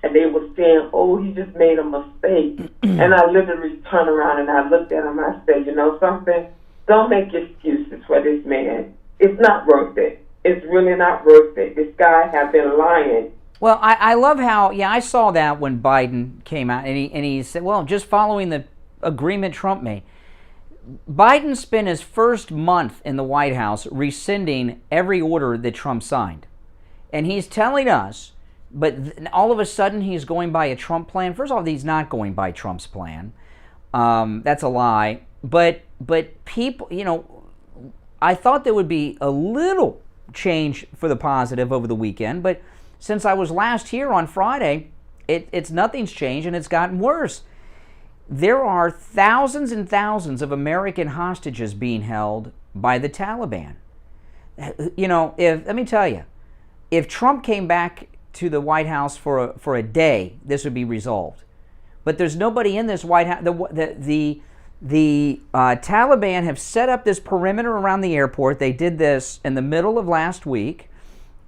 and they were saying, oh, he just made a mistake. And I literally turned around and I looked at him and I said, you know something? Don't make excuses for this man. It's not worth it. It's really not worth it. This guy has been lying. Well, I love how, I saw that when Biden came out, and he said, well, just following the agreement Trump made. Biden spent his first month in the White House rescinding every order that Trump signed. And he's telling us, but all of a sudden he's going by a Trump plan. First of all, he's not going by Trump's plan. That's a lie. But people, I thought there would be a little change for the positive over the weekend, but since I was last here on Friday, nothing's changed and it's gotten worse. There are thousands and thousands of American hostages being held by the Taliban. Let me tell you, if Trump came back to the White House for a day, this would be resolved. But there's nobody in this White House. The Taliban have set up this perimeter around the airport. They did this in the middle of last week,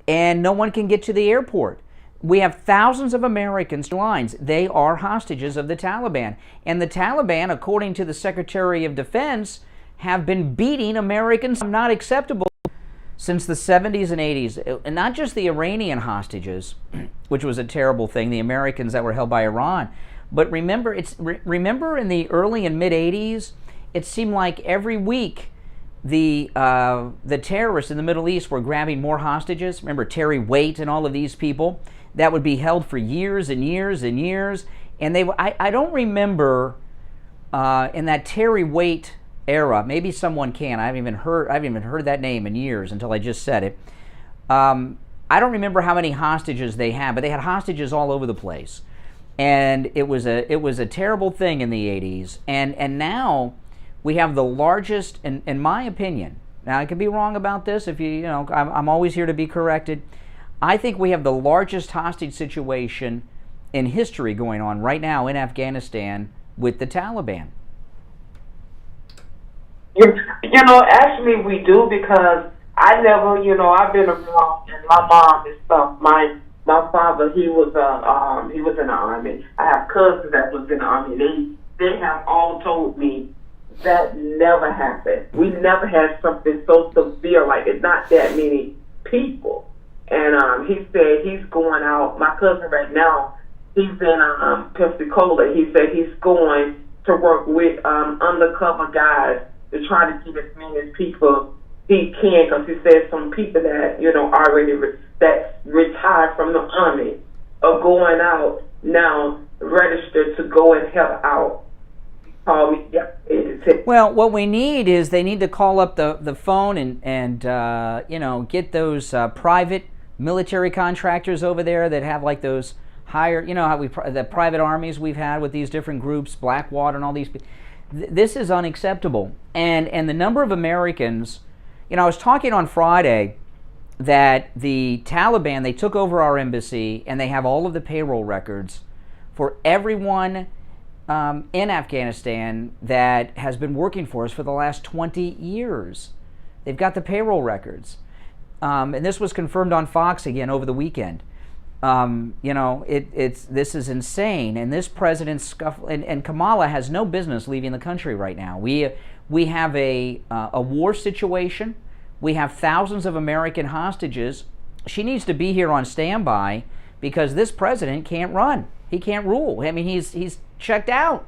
and no one can get to the airport. We have thousands of Americans lines. They are hostages of the Taliban. And the Taliban, according to the Secretary of Defense, have been beating Americans. Not acceptable since the 70s and 80s. And not just the Iranian hostages, which was a terrible thing, the Americans that were held by Iran. But remember in the early and mid-80s, it seemed like every week the terrorists in the Middle East were grabbing more hostages. Remember Terry Waite and all of these people that would be held for years and years and years. And I don't remember in that Terry Waite era. Maybe someone can. I haven't even heard that name in years until I just said it. I don't remember how many hostages they had, but they had hostages all over the place. And it was a terrible thing in the 80s. And now we have the largest, in my opinion, now I could be wrong about this, if I'm always here to be corrected. I think we have the largest hostage situation in history going on right now in Afghanistan with the Taliban. Actually we do, because I never, I've been around, and my mom and stuff. My father, he was in the army. I have cousins that was in the army. They have all told me that never happened. We never had something so severe like it. Not that many people. And he said he's going out. My cousin right now, he's in Pensacola. He said he's going to work with undercover guys to try to get as many people he can, because he said some people that already that retired from the army are going out now, registered to go and help out. Well, what we need is they need to call up the phone and get those private military contractors over there that have like those higher, how the private armies we've had with these different groups, Blackwater and all these. This is unacceptable, and the number of Americans. I was talking on Friday that the Taliban, they took over our embassy and they have all of the payroll records for everyone in Afghanistan that has been working for us for the last 20 years. They've got the payroll records. And this was confirmed on Fox again over the weekend. This is insane. And this president's scuffle, and Kamala has no business leaving the country right now. We have a war situation. We have thousands of American hostages. She needs to be here on standby because this president can't run. He can't rule. I mean, he's checked out.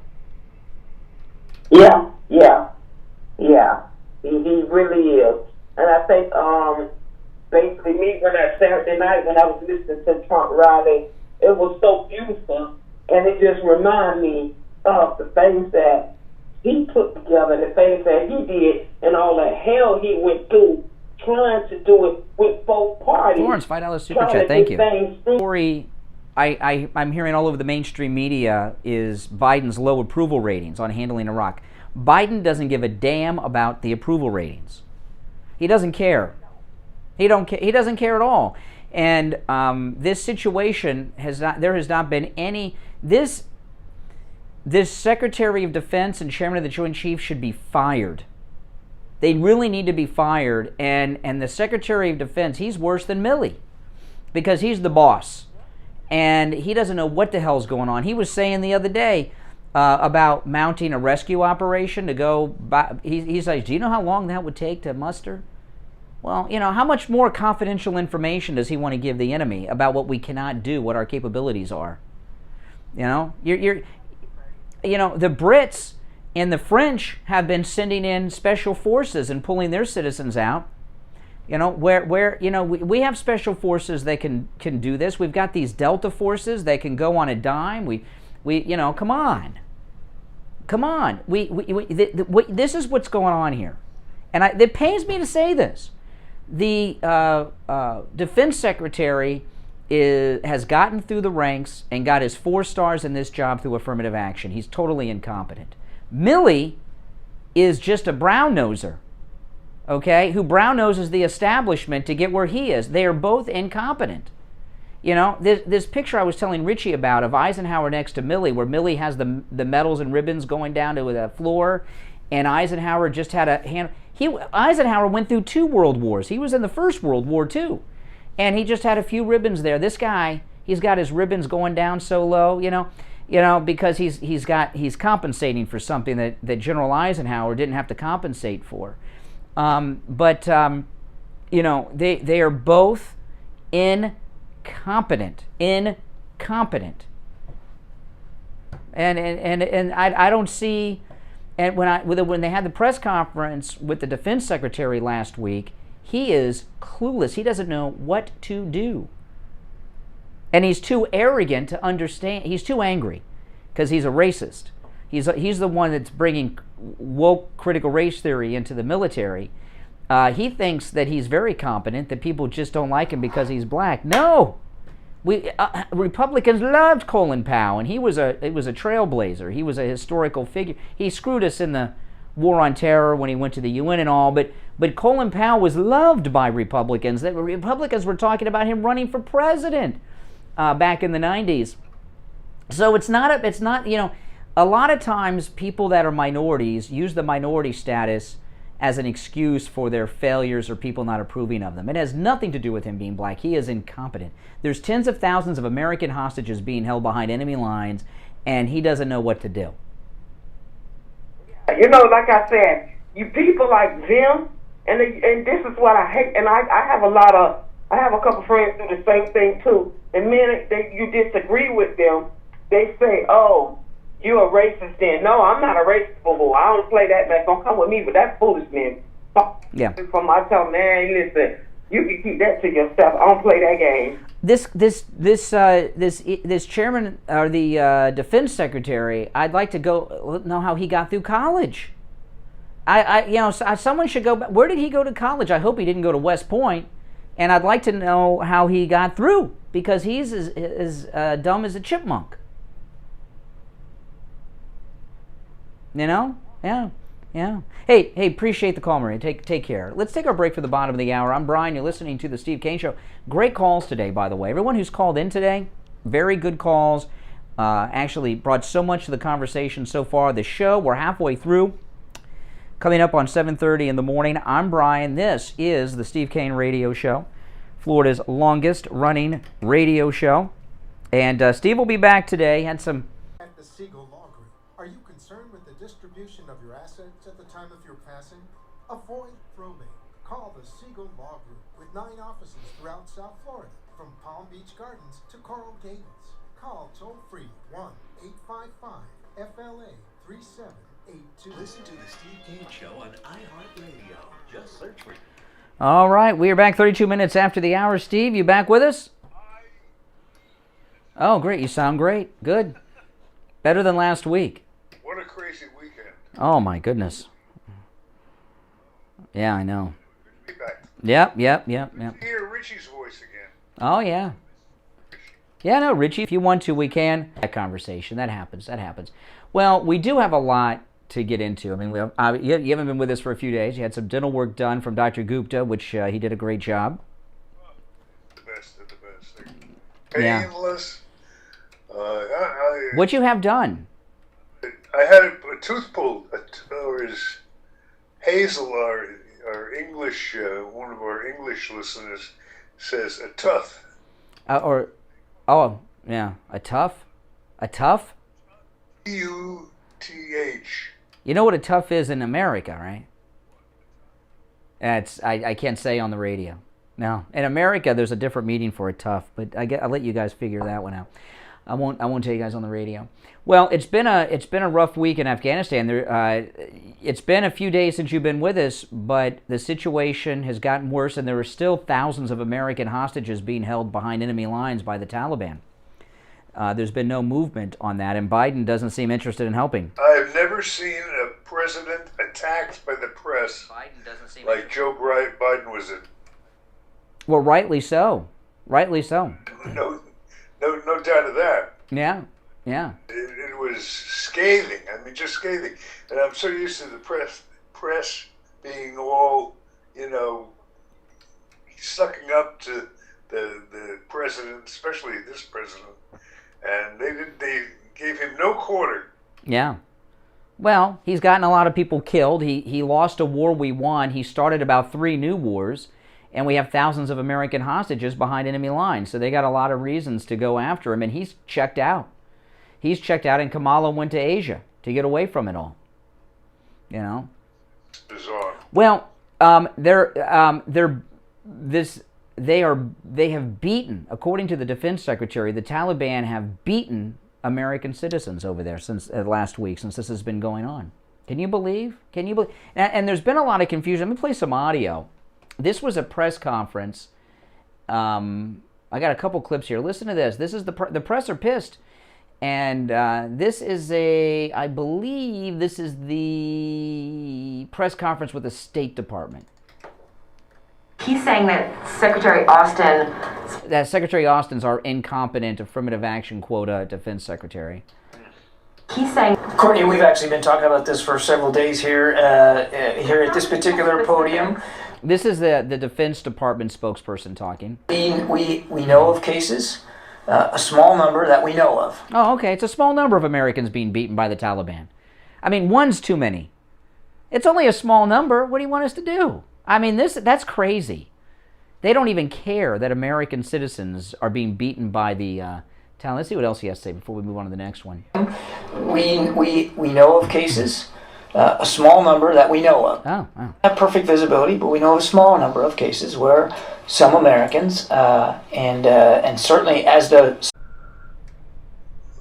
Yeah. He really is. And I think basically me when that Saturday night when I was listening to Trump rally, it was so beautiful, and it just reminded me of the things that he put together, the things that he did, and all the hell he went through trying to do it with both parties. Florence, $5 super chat, thank you. Story I'm hearing all over the mainstream media is Biden's low approval ratings on handling Iraq. Biden doesn't give a damn about the approval ratings. He doesn't care. He doesn't care at all. And this situation there has not been any. This Secretary of Defense and Chairman of the Joint Chiefs should be fired. They really need to be fired. And the Secretary of Defense, he's worse than Milley because he's the boss. And he doesn't know what the hell's going on. He was saying the other day about mounting a rescue operation to go by. He's like, do you know how long that would take to muster? Well, how much more confidential information does he want to give the enemy about what we cannot do, what our capabilities are? The Brits and the French have been sending in special forces and pulling their citizens out. We have special forces that can do this. We've got these Delta forces that can go on a dime. Come on. This is what's going on here, and it pains me to say this. The defense secretary has gotten through the ranks and got his 4 stars in this job through affirmative action. He's totally incompetent. Milley is just a brown-noser. Okay, who brown-noses the establishment to get where he is. They are both incompetent. This picture I was telling Richie about of Eisenhower next to Milley, where Milley has the medals and ribbons going down to the floor, and Eisenhower just had a hand. Eisenhower went through 2 world wars. He was in the First World War too, and he just had a few ribbons there. This guy, he's got his ribbons going down so low, because he's compensating for something that General Eisenhower didn't have to compensate for. They are both incompetent, and I don't see. And when they had the press conference with the defense secretary last week, he is clueless. He doesn't know what to do, and he's too arrogant to understand. He's too angry because he's a racist. He's the one that's bringing woke critical race theory into the military. He thinks that he's very competent, that people just don't like him because he's black. No, Republicans loved Colin Powell, and he was a trailblazer. He was a historical figure. He screwed us in the war on terror when he went to the UN and all, but Colin Powell was loved by Republicans. The Republicans were talking about him running for president back in the 90s. So it's not, a lot of times people that are minorities use the minority status as an excuse for their failures or people not approving of them. It has nothing to do with him being black. He is incompetent. There's tens of thousands of American hostages being held behind enemy lines, and he doesn't know what to do. You know, like I said, you people like them, and this is what I hate. And I have a couple friends do the same thing too. The minute you disagree with them, they say, "Oh, you're a racist." Then no, I'm not a racist, boo. I don't play that mess. Don't come with me with that foolishness. Yeah. I tell them, man, listen, you can keep that to yourself. I don't play that game. This chairman or the defense secretary, I'd like to know how he got through college. Someone should go back. Where did he go to college? I hope he didn't go to West Point, and I'd like to know how he got through, because he's as dumb as a chipmunk. You know? Yeah. Hey, appreciate the call, Maria. Take care. Let's take our break for the bottom of the hour. I'm Brian. You're listening to the Steve Kane Show. Great calls today, by the way. Everyone who's called in today, very good calls. Actually brought so much to the conversation so far. The show, we're halfway through. Coming up on 7:30 in the morning. I'm Brian. This is the Steve Kane Radio Show, Florida's longest running radio show. And Steve will be back today. Had some... At the Siegel Law Group, are you concerned with the distribution of your assets at the time of your passing? Avoid probate. Call the Siegel Law Group with 9 offices throughout South Florida, from Palm Beach Gardens to Coral Gables. Call toll-free 1-855-FLA-3782. Listen to the Steve Kane Show on iHeartRadio. Just search for it. All right, we are back 32 minutes after the hour. Steve, you back with us? Oh, great. You sound great. Good. Better than last week. What a crazy weekend. Oh, my goodness. Yeah, I know. Good to be back. Yep. Hear Richie's voice again. Oh, yeah. Yeah, no, Richie, if you want to, we can. That conversation, that happens. Well, we do have a lot to get into. I mean, you haven't been with us for a few days. You had some dental work done from Dr. Gupta, which he did a great job. The best. Painless. Yeah. What'd you have done? I had a tooth pulled. Hazel, our English, one of our English listeners says a tough. A tough? A tough? T-U-T-H. You know what a tough is in America, right? I can't say on the radio. No, in America there's a different meaning for a tough, but I'll let you guys figure that one out. I won't tell you guys on the radio. Well, it's been a rough week in Afghanistan. It's been a few days since you've been with us, but the situation has gotten worse, and there are still thousands of American hostages being held behind enemy lines by the Taliban. There's been no movement on that, and Biden doesn't seem interested in helping. I've never seen a president attacked by the press like Joe Biden was it. Well, rightly so. No doubt of that. Yeah. It was scathing. I mean, just scathing. And I'm so used to the press being all, sucking up to the president, especially this president. And they gave him no quarter. Yeah. Well, he's gotten a lot of people killed. He lost a war we won. He started about 3 new wars. And we have thousands of American hostages behind enemy lines. So they got a lot of reasons to go after him. And he's checked out. And Kamala went to Asia to get away from it all. It's bizarre. Well, they have beaten, according to the defense secretary, the Taliban have beaten American citizens over there since last week, since this has been going on. Can you believe? And there's been a lot of confusion. Let me play some audio. This was a press conference. I got a couple clips here. Listen to this. This is the press are pissed. And this is I believe this is the press conference with the State Department. He's saying that Secretary Austin... That Secretary Austin's our incompetent affirmative action quota defense secretary. He's saying... Courtney, we've actually been talking about this for several days here at this particular podium. This is the Defense Department spokesperson talking. We know of cases, a small number that we know of. Oh, okay. It's a small number of Americans being beaten by the Taliban. I mean, one's too many. It's only a small number. What do you want us to do? I mean, that's crazy. They don't even care that American citizens are being beaten by the Taliban. Let's see what else he has to say before we move on to the next one. We know of cases, a small number that we know of. Oh. Not perfect visibility, but we know of a small number of cases where some Americans, and certainly as the...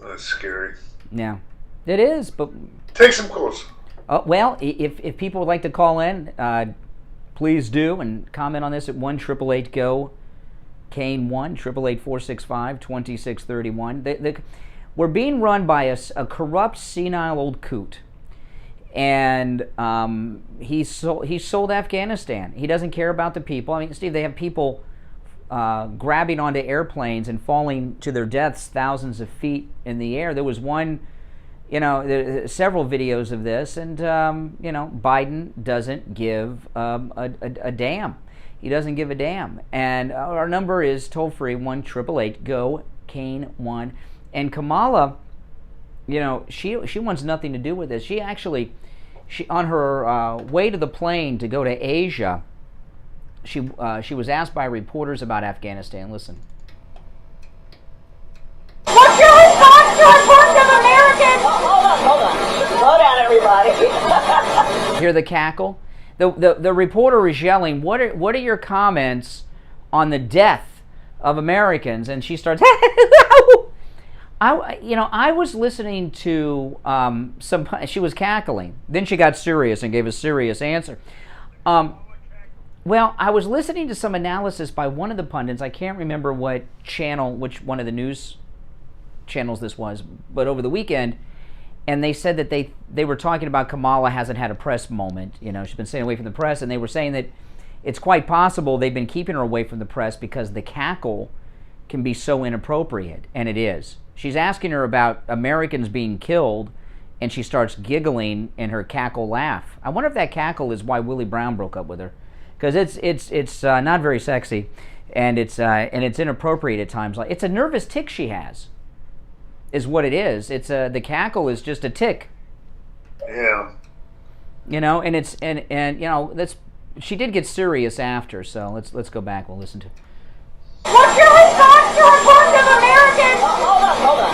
That's scary. Yeah, it is, but... Take some calls. Well, if people would like to call in, please do, and comment on this at 1-888-GO-CANE 1-888-465-2631. We're being run by a corrupt, senile old coot. And he sold Afghanistan. He doesn't care about the people. I mean, Steve, they have people grabbing onto airplanes and falling to their deaths thousands of feet in the air. There was one, there several videos of this, and Biden doesn't give a damn. He doesn't give a damn. And our number is toll-free 1-888-GO-CANE 1. And Kamala, she wants nothing to do with this. She actually, on her way to the plane to go to Asia, she was asked by reporters about Afghanistan. Listen. What's your response to reports of Americans? Hold on. Slow down, everybody. Hear the cackle? The reporter is yelling, what are your comments on the death of Americans? And she starts... I was listening to she was cackling. Then she got serious and gave a serious answer. Well, I was listening to some analysis by one of the pundits. I can't remember which one of the news channels this was, but over the weekend, and they said that they were talking about Kamala hasn't had a press moment. She's been staying away from the press, and they were saying that it's quite possible they've been keeping her away from the press because the cackle can be so inappropriate, and it is. She's asking her about Americans being killed, and she starts giggling in her cackle laugh. I wonder if that cackle is why Willie Brown broke up with her, because it's not very sexy, and it's inappropriate at times. Like, it's a nervous tick she has, is what it is. It's the cackle is just a tick. Yeah. And she did get serious after. So let's go back. We'll listen to. What's your response to reports of Americans? Hold on.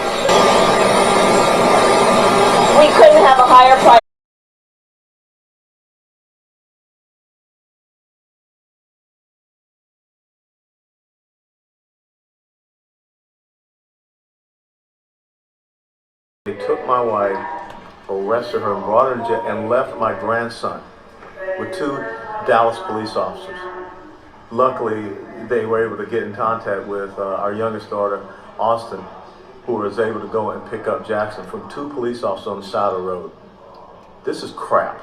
We couldn't have a higher price. They took my wife, arrested her, brought her to jail, and left my grandson with 2 Dallas police officers. Luckily, they were able to get in contact with our youngest daughter, Austin, who was able to go and pick up Jackson from 2 police officers on the side of the road. This is crap.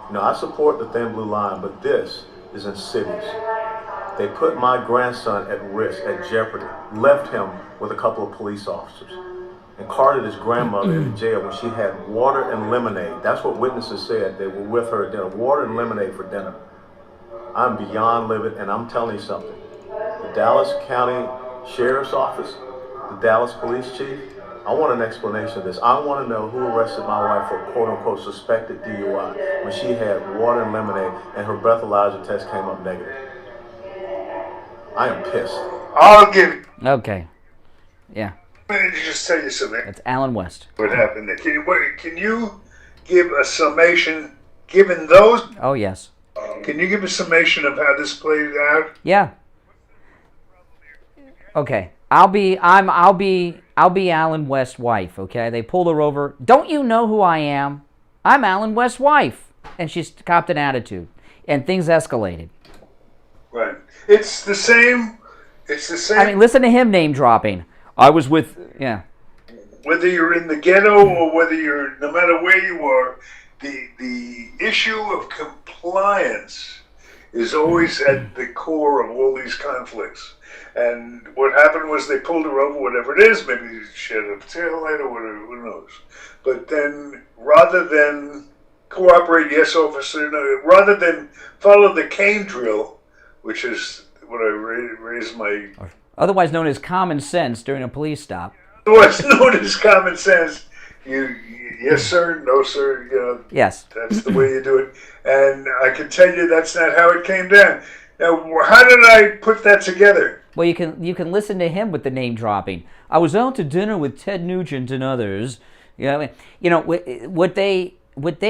I support the thin blue line, but this is insidious. They put my grandson at risk, at jeopardy, left him with a couple of police officers, and carted his grandmother into jail when she had water and lemonade. That's what witnesses said. They were with her at dinner, water and lemonade for dinner. I'm beyond livid, and I'm telling you something. The Dallas County Sheriff's Office, the Dallas Police Chief, I want an explanation of this. I want to know who arrested my wife for quote-unquote suspected DUI when she had water and lemonade and her breathalyzer test came up negative. I am pissed. I'll give you. Okay. Yeah. Let me just tell you something. That's Alan West. What happened there? Can you give a summation, given those? Oh, yes. Can you give a summation of how this played out? Yeah. Okay. I'll be Alan West's wife, okay? They pulled her over. Don't you know who I am? I'm Alan West's wife. And she's copped an attitude. And things escalated. Right. It's the same. I mean, listen to him name dropping. I was with, yeah. Whether you're in the ghetto or whether you're, no matter where you are, the issue of compliance is always at the core of all these conflicts. And what happened was they pulled her over, whatever it is, maybe she had a tail light or whatever, who knows. But then, rather than cooperate, yes, officer, no, rather than follow the cane drill, which is what I raised my... Otherwise known as common sense during a police stop. What's known as common sense. Yes, sir, no, sir, you know, yes. That's the way you do it. And I can tell you that's not how it came down. Now, how did I put that together? Well, you can listen to him with the name dropping. I was out to dinner with Ted Nugent and others. You know what they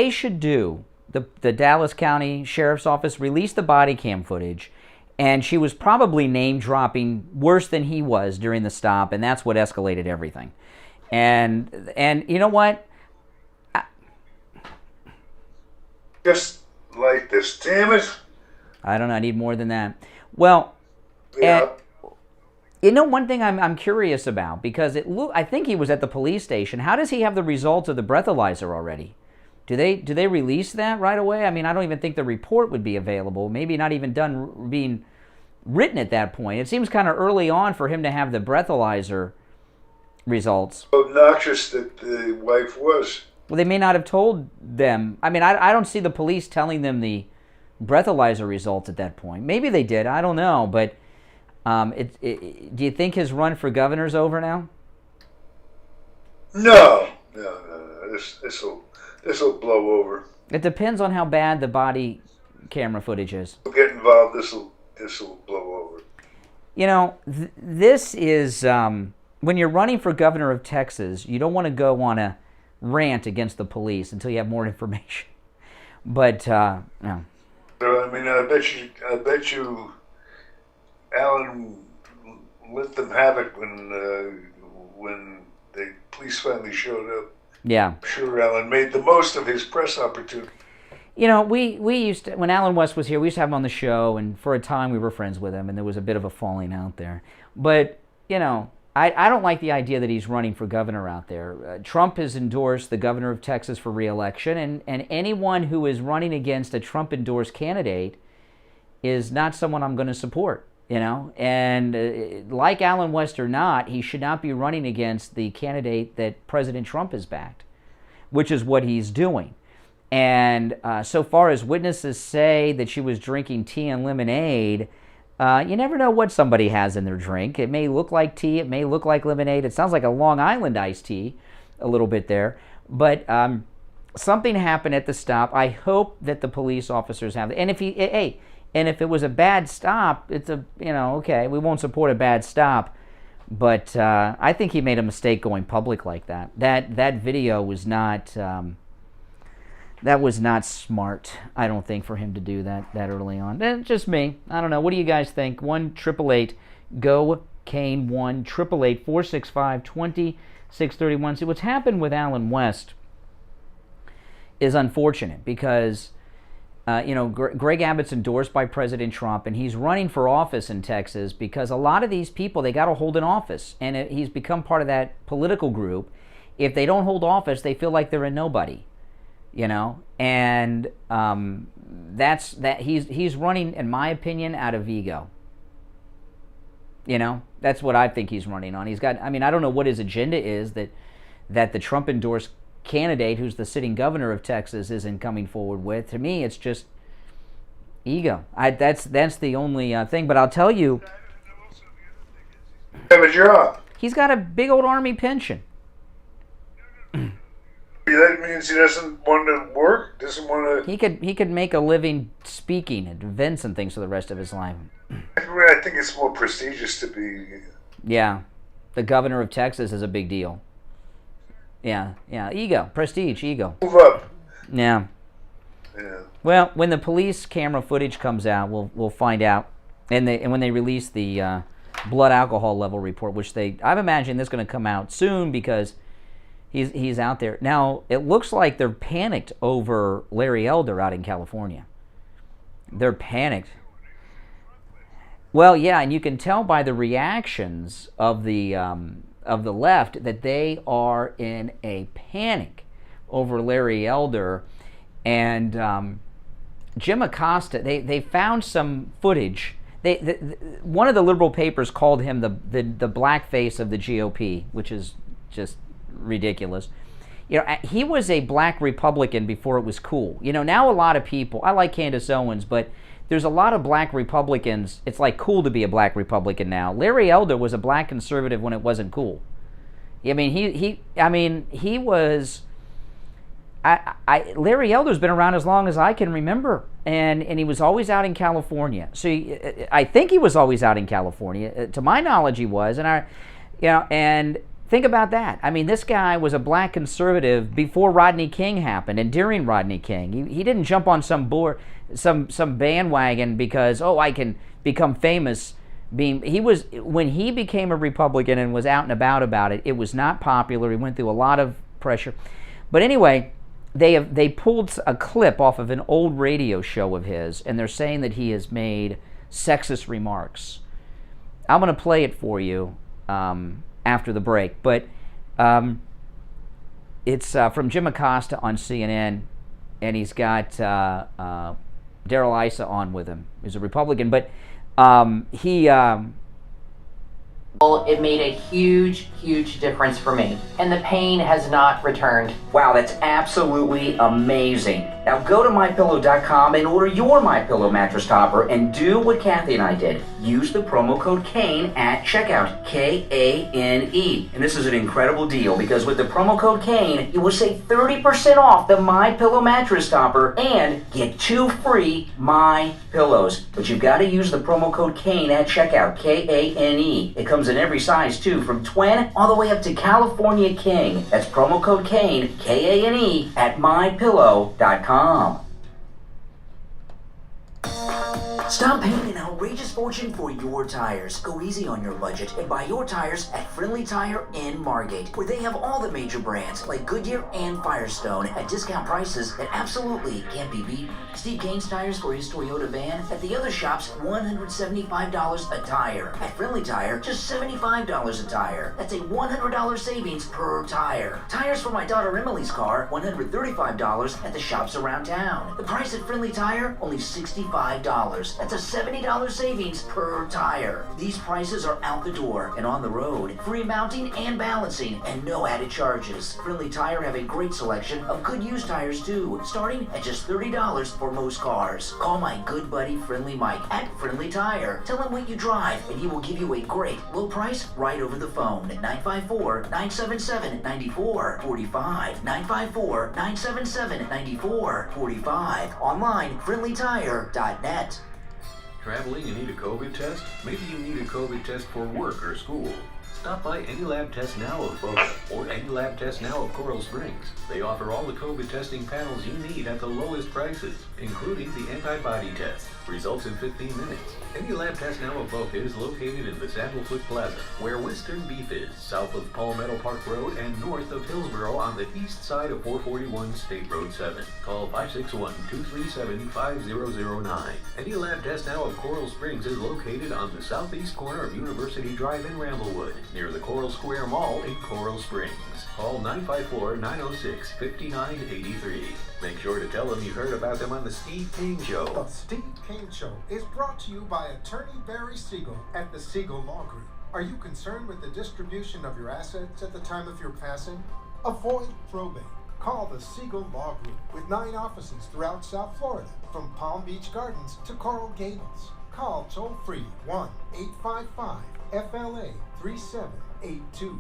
should do. The Dallas County Sheriff's Office released the body cam footage, and she was probably name dropping worse than he was during the stop, and that's what escalated everything. And you know what? Just like this, damn it. I don't know. I need more than that. Well, yeah. You know, one thing I'm curious about, because I think he was at the police station. How does he have the results of the breathalyzer already? Do they release that right away? I mean, I don't even think the report would be available. Maybe not even done being written at that point. It seems kind of early on for him to have the breathalyzer results. Obnoxious that the wife was. Well, they may not have told them. I mean, I don't see the police telling them the breathalyzer results at that point. Maybe they did. I don't know. But do you think his run for governor's over now? No. This will blow over. It depends on how bad the body camera footage is. We'll get involved. This will blow over. You know, this is when you're running for governor of Texas, you don't want to go on a rant against the police until you have more information. But no. I mean, I bet you, Alan let them have it when the police finally showed up. Yeah. I'm sure Alan made the most of his press opportunity. You know, we used to, when Alan West was here, we used to have him on the show, and for a time we were friends with him, and there was a bit of a falling out there. But, you know, I don't like the idea that he's running for governor out there. Trump has endorsed the governor of Texas for re-election, and anyone who is running against a Trump-endorsed candidate is not someone I'm going to support, you know. And like Alan West or not, he should not be running against the candidate that President Trump has backed, which is what he's doing. And so far as witnesses say that she was drinking tea and lemonade, you never know what somebody has in their drink. It may look like tea. It may look like lemonade. It sounds like a Long Island iced tea a little bit there. But something happened at the stop. I hope that the police officers have it. And if it was a bad stop, it's okay, we won't support a bad stop. But I think he made a mistake going public like that. That video was not... that was not smart, I don't think, for him to do that early on. Just me. I don't know. What do you guys think? 1-888-GO-CANE, 1-888-465-2631. See, what's happened with Alan West is unfortunate because, Greg Abbott's endorsed by President Trump, and he's running for office in Texas because a lot of these people, they got to hold an office, and he's become part of that political group. If they don't hold office, they feel like they're a nobody. And that's that. He's running, in my opinion, out of ego. That's what I think he's running on. He's got. I mean, I don't know what his agenda is that the Trump endorsed candidate, who's the sitting governor of Texas, isn't coming forward with. To me, it's just ego. That's the only thing. But I'll tell you, have a job. He's got a big old army pension. That means he doesn't want to work, doesn't want to... He could make a living speaking at events and things for the rest of his life. I think it's more prestigious to be... Yeah. The governor of Texas is a big deal. Yeah. Ego. Prestige. Ego. Move up. Yeah. Well, when the police camera footage comes out, we'll find out. And when they release the blood alcohol level report, which I've imagined this is going to come out soon because... He's out there. Now, it looks like they're panicked over Larry Elder out in California. They're panicked. Well, yeah, and you can tell by the reactions of the left that they are in a panic over Larry Elder. And Jim Acosta, they found some footage. One of the liberal papers called him the black face of the GOP, which is just ridiculous. He was a black Republican before it was cool. Now a lot of people, I like Candace Owens, but there's a lot of black Republicans. It's like cool to be a black Republican now. Larry Elder was a black conservative when it wasn't cool. I mean, he was. Larry Elder's been around as long as I can remember, and he was always out in California. So I think he was always out in California. To my knowledge, he was, and think about that. I mean, this guy was a black conservative before Rodney King happened, and during Rodney King, he didn't jump on some bandwagon because I can become famous. When he became a Republican and was out and about it, it was not popular. He went through a lot of pressure, but anyway. They pulled a clip off of an old radio show of his, and they're saying that he has made sexist remarks. I'm going to play it for you after the break, but it's from Jim Acosta on CNN, and he's got Darrell Issa on with him. He's a Republican, but It made a huge difference for me, and the pain has not returned. Wow, that's absolutely amazing. Now go to MyPillow.com and order your MyPillow mattress topper and do what Kathy and I did. Use the promo code KANE at checkout, KANE. And this is an incredible deal because with the promo code KANE, you will save 30% off the MyPillow mattress topper and get 2 free MyPillows. But you've got to use the promo code KANE at checkout, KANE. It comes in every size too, from twin all the way up to California King. That's promo code KANE, KANE, at MyPillow.com. Stop paying an outrageous fortune for your tires. Go easy on your budget and buy your tires at Friendly Tire in Margate, where they have all the major brands like Goodyear and Firestone at discount prices that absolutely can't be beaten. Steve Kane's tires for his Toyota van at the other shops, $175 a tire. At Friendly Tire, just $75 a tire. That's a $100 savings per tire. Tires for my daughter Emily's car, $135 at the shops around town. The price at Friendly Tire, only $65. That's a $70 savings per tire. These prices are out the door and on the road. Free mounting and balancing and no added charges. Friendly Tire have a great selection of good used tires too, starting at just $30 for most cars. Call my good buddy Friendly Mike at Friendly Tire. Tell him what you drive and he will give you a great low price right over the phone at 954-977-9445. 954-977-9445. Online, friendlytire.net. Traveling and need a COVID test? Maybe you need a COVID test for work or school. Stop by Any Lab Test Now of Boca or Any Lab Test Now of Coral Springs. They offer all the COVID testing panels you need at the lowest prices, including the antibody test. Results in 15 minutes. Any Lab Test Now of Boca is located in the Sandalfoot Plaza, where Western Beef is, south of Palmetto Park Road and north of Hillsborough on the east side of 441 State Road 7. Call 561-237-5009. Any Lab Test Now of Coral Springs is located on the southeast corner of University Drive in Ramblewood, near the Coral Square Mall in Coral Springs. Call 954-906-5983. Make sure to tell them you heard about them on The Steve Kane Show. The Steve Kane Show is brought to you by Attorney Barry Siegel at the Siegel Law Group. Are you concerned with the distribution of your assets at the time of your passing? Avoid probate. Call the Siegel Law Group with 9 offices throughout South Florida, from Palm Beach Gardens to Coral Gables. Call toll-free 1-855-FLA-3782.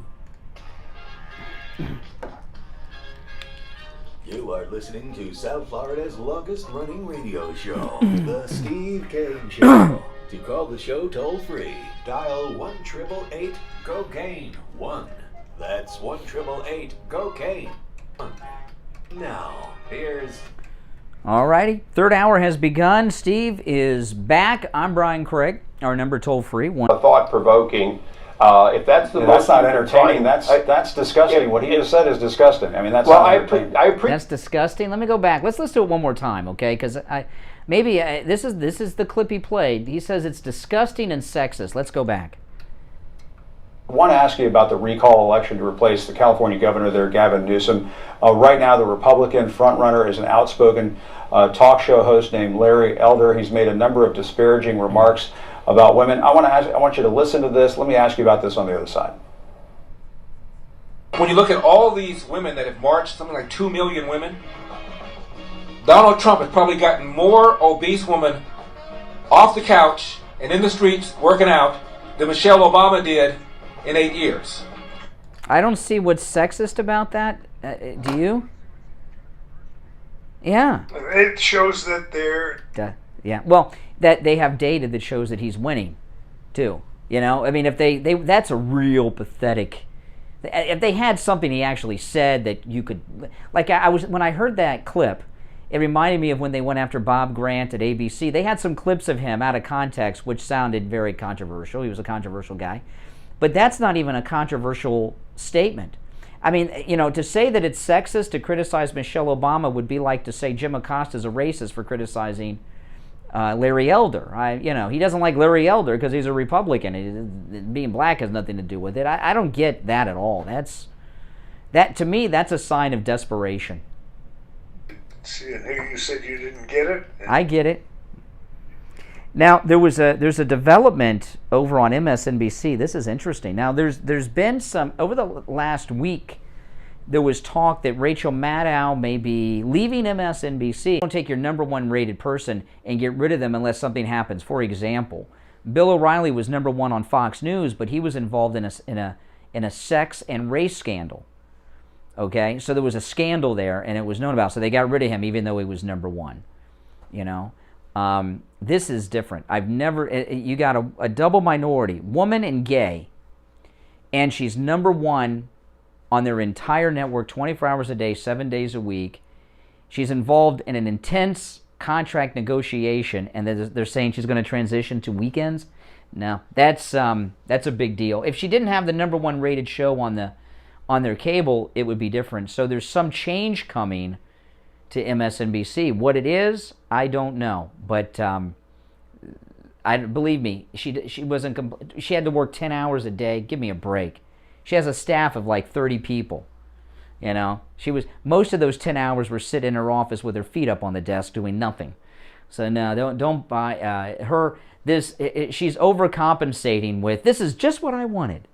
You are listening to South Florida's longest-running radio show, The Steve Kane Show. To call the show toll-free, dial 1-888-GO-KANE-1. That's 1-888-GO-KANE. Now, here's... Alrighty, third hour has begun. Steve is back. I'm Brian Craig. Our number toll-free. Thought-provoking. If that's the that's not entertaining. That's disgusting. What he just said is disgusting. I mean, that's not entertaining. That's disgusting. Let me go back. Let's listen to it one more time, okay? Because this is the clip he played. He says it's disgusting and sexist. Let's go back. I want to ask you about the recall election to replace the California governor there, Gavin Newsom. Right now, the Republican frontrunner is an outspoken talk show host named Larry Elder. He's made a number of disparaging remarks about women. I want you to listen to this. Let me ask you about this on the other side. When you look at all these women that have marched, something like 2 million women, Donald Trump has probably gotten more obese women off the couch and in the streets working out than Michelle Obama did in 8 years. I don't see what's sexist about that. Do you? Yeah. It shows that they're... Yeah. Well, that they have data that shows that he's winning, too. You know, I mean, if they that's a real pathetic. If they had something he actually said that you could, like when I heard that clip, it reminded me of when they went after Bob Grant at ABC. They had some clips of him out of context, which sounded very controversial. He was a controversial guy, but that's not even a controversial statement. I mean, you know, to say that it's sexist to criticize Michelle Obama would be like to say Jim Acosta is a racist for criticizing Larry Elder. You know, he doesn't like Larry Elder because he's a Republican. Being black has nothing to do with it. I don't get that at all. That to me, that's a sign of desperation. See, and here you said you didn't get it. I get it. Now there's a development over on MSNBC. This is interesting. Now there's been some over the last week. There was talk that Rachel Maddow may be leaving MSNBC. Don't take your #1 rated person and get rid of them unless something happens. For example, Bill O'Reilly was #1 on Fox News, but he was involved in a sex and race scandal. Okay, so there was a scandal there, and it was known about. So they got rid of him, even though he was #1. You know, this is different. I've never. You got a double minority, woman and gay, and she's #1 on their entire network, 24 hours a day, 7 days a week. She's involved in an intense contract negotiation, and they're saying she's going to transition to weekends. No, that's a big deal. If she didn't have the #1 rated show on their cable, it would be different. So there's some change coming to MSNBC. What it is, I don't know. But believe me, she wasn't. She had to work 10 hours a day. Give me a break. She has a staff of like 30 people. You know, most of those 10 hours were sitting in her office with her feet up on the desk doing nothing. So no, don't buy her this. She's overcompensating with this is just what I wanted.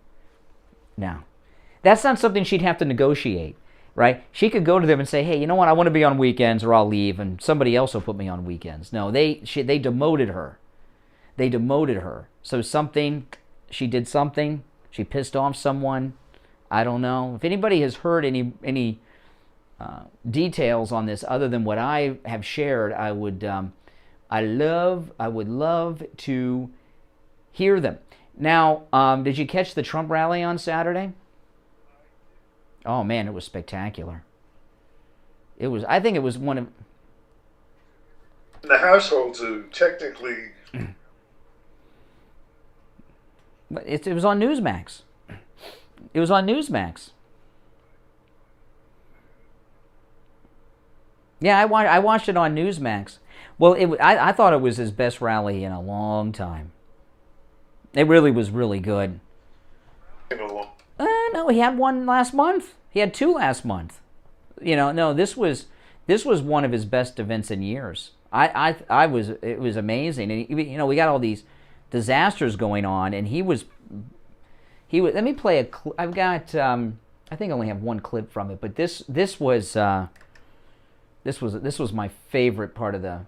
No, that's not something she'd have to negotiate, right? She could go to them and say, hey, you know what? I want to be on weekends or I'll leave, and somebody else will put me on weekends. No, they demoted her. They demoted her. So she did something. She pissed off someone. I don't know. If anybody has heard any details on this other than what I have shared, I would love to hear them. Now, did you catch the Trump rally on Saturday? Oh man, it was spectacular. It was. I think it was one of the households who technically. It was on Newsmax. It was on Newsmax. Yeah, I watched it on Newsmax. Well, I thought it was his best rally in a long time. It really was really good. No, he had one last month. He had 2 last month. You know, no, this was one of his best events in years. It was amazing. And you know, we got all these disasters going on, and he was. Let me play a. I've got. I think I only have one clip from it, but this was my favorite part of the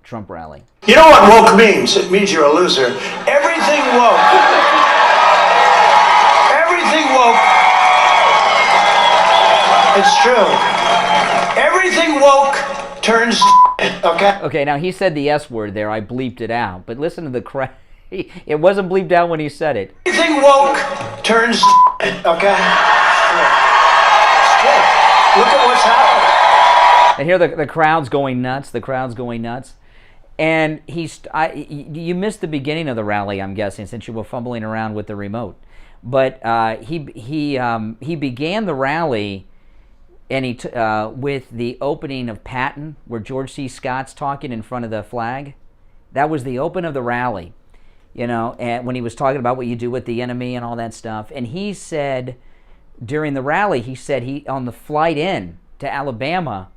Trump rally. You know what woke means? It means you're a loser. Everything woke. Everything woke. It's true. Everything woke turns. Okay. Okay. Now he said the S word there. I bleeped it out, but listen to the crap. It wasn't bleeped out when he said it. Everything woke turns. Okay. Look at what's happening. And here the crowd's going nuts. The crowd's going nuts. And you missed the beginning of the rally, I'm guessing, since you were fumbling around with the remote. But he began the rally, and with the opening of Patton, where George C. Scott's talking in front of the flag. That was the open of the rally. you know, and when he was talking about what you do with the enemy and all that stuff. And he said during the rally, he said on the flight in to Alabama,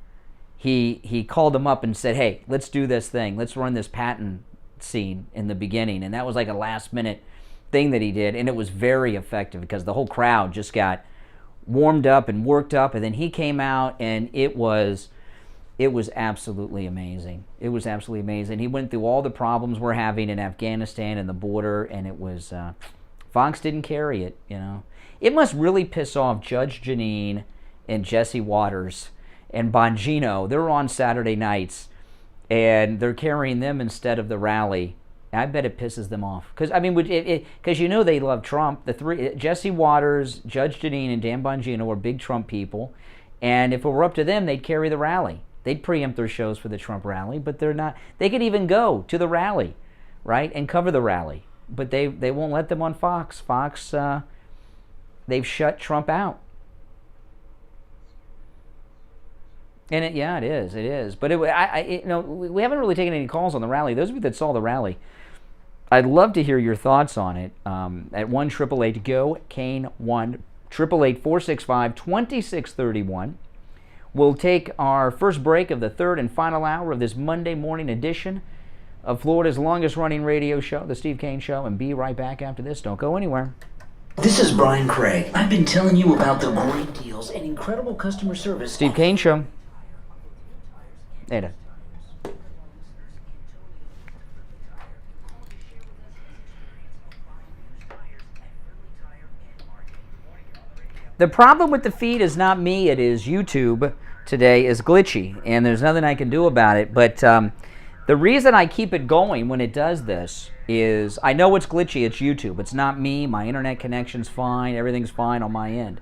he called him up and said, hey, let's do this thing. Let's run this Patton scene in the beginning. And that was like a last-minute thing that he did, and it was very effective because the whole crowd just got warmed up and worked up, and then he came out, and it was absolutely amazing. It was absolutely amazing. He went through all the problems we're having in Afghanistan and the border, and it was Fox didn't carry it, you know. It must really piss off Judge Jeanine and Jesse Waters and Bongino. They're on Saturday nights, and they're carrying them instead of the rally. I bet it pisses them off. Because, I mean, because you know they love Trump. The three, Jesse Waters, Judge Jeanine, and Dan Bongino are big Trump people. And if it were up to them, they'd carry the rally. They'd preempt their shows for the Trump rally, but they're not. They could even go to the rally, right, and cover the rally. But they won't let them on Fox. Fox, they've shut Trump out. And it is. But you know, we haven't really taken any calls on the rally. Those of you that saw the rally, I'd love to hear your thoughts on it. At 1-888-GO-CANE 1-888-465-2631. We'll take our first break of the third and final hour of this Monday morning edition of Florida's longest-running radio show, The Steve Kane Show, and be right back after this. Don't go anywhere. This is Brian Craig. I've been telling you about the great deals and incredible customer service. Steve Kane Show. Ada. The problem with the feed is not me, it is YouTube today is glitchy, and there's nothing I can do about it. But the reason I keep it going when it does this is I know it's glitchy, it's YouTube. It's not me, my internet connection's fine, everything's fine on my end.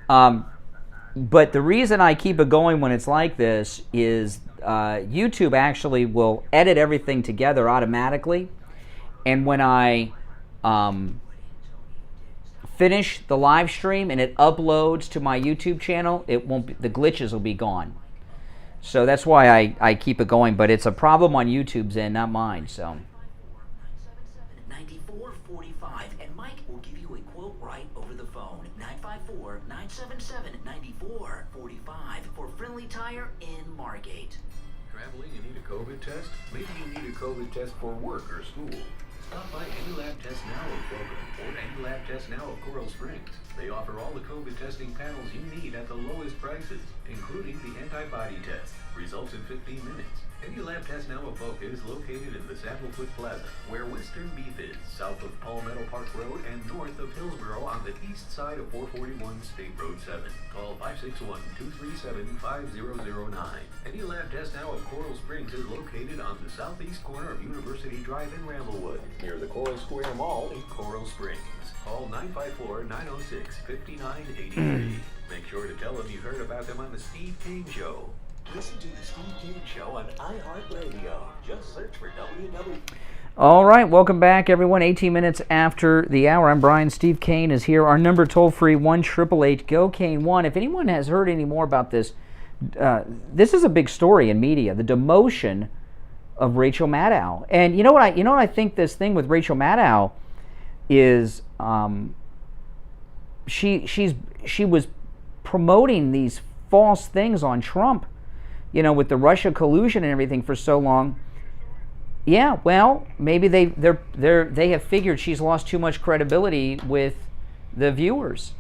But the reason I keep it going when it's like this is YouTube actually will edit everything together automatically, and when I finish the live stream and it uploads to my YouTube channel, it won't be, the glitches will be gone. So that's why I keep it going, but it's a problem on YouTube's end, not mine. So 9445, and Mike will give you a quote right over the phone. 954-977-9445 for Friendly Tire in Margate. Traveling and need a COVID test? Maybe you need a COVID test for work or school. Stop by Any Lab Test Now of Boca or Any Lab Test Now of Coral Springs. They offer all the COVID testing panels you need at the lowest prices, including the antibody test. Results in 15 minutes. Any Lab Test Now of Boca is located in the Saddlefoot Plaza, where Western Beef is, south of Palmetto Park Road and north of Hillsborough on the east side of 441 State Road 7. Call 561-237-5009. Any Lab Test Now of Coral Springs is located on the southeast corner of University Drive in Ramblewood, near the Coral Square Mall in Coral Springs. Call 954-906-5983. Make sure to tell them you heard about them on The Steve Kane Show. Listen to The Steve Kane Show on iHeartRadio. Just search for WW. All right, welcome back, everyone. 18 minutes after the hour. I'm Brian. Steve Kane is here. Our number toll-free, 1-888-GO-CANE1. If anyone has heard any more about this, this is a big story in media, the demotion of Rachel Maddow. And you know what I think this thing with Rachel Maddow is she was promoting these false things on Trump, you know, with the Russia collusion and everything for so long. Yeah, well, maybe they have figured she's lost too much credibility with the viewers,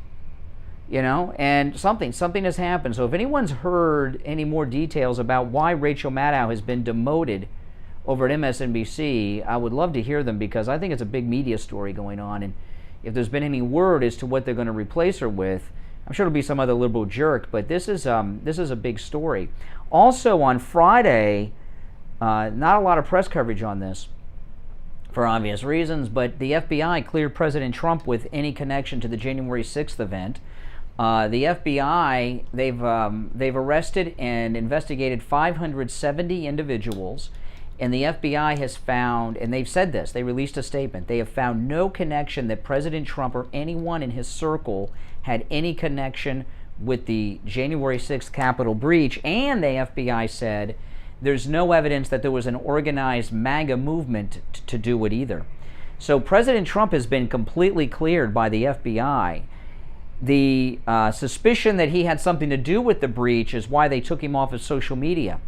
you know, and something has happened. So if anyone's heard any more details about why Rachel Maddow has been demoted over at MSNBC, I would love to hear them, because I think it's a big media story going on, and if there's been any word as to what they're going to replace her with, I'm sure it'll be some other liberal jerk, but this is a big story. Also on Friday, not a lot of press coverage on this for obvious reasons, but the FBI cleared President Trump with any connection to the January 6th event. The FBI, they've arrested and investigated 570 individuals, and the FBI has found, and they've said this, they released a statement, they have found no connection that President Trump or anyone in his circle had any connection with the January 6th Capitol breach, and the FBI said there's no evidence that there was an organized MAGA movement to do it either. So President Trump has been completely cleared by the FBI. The suspicion that he had something to do with the breach is why they took him off of social media.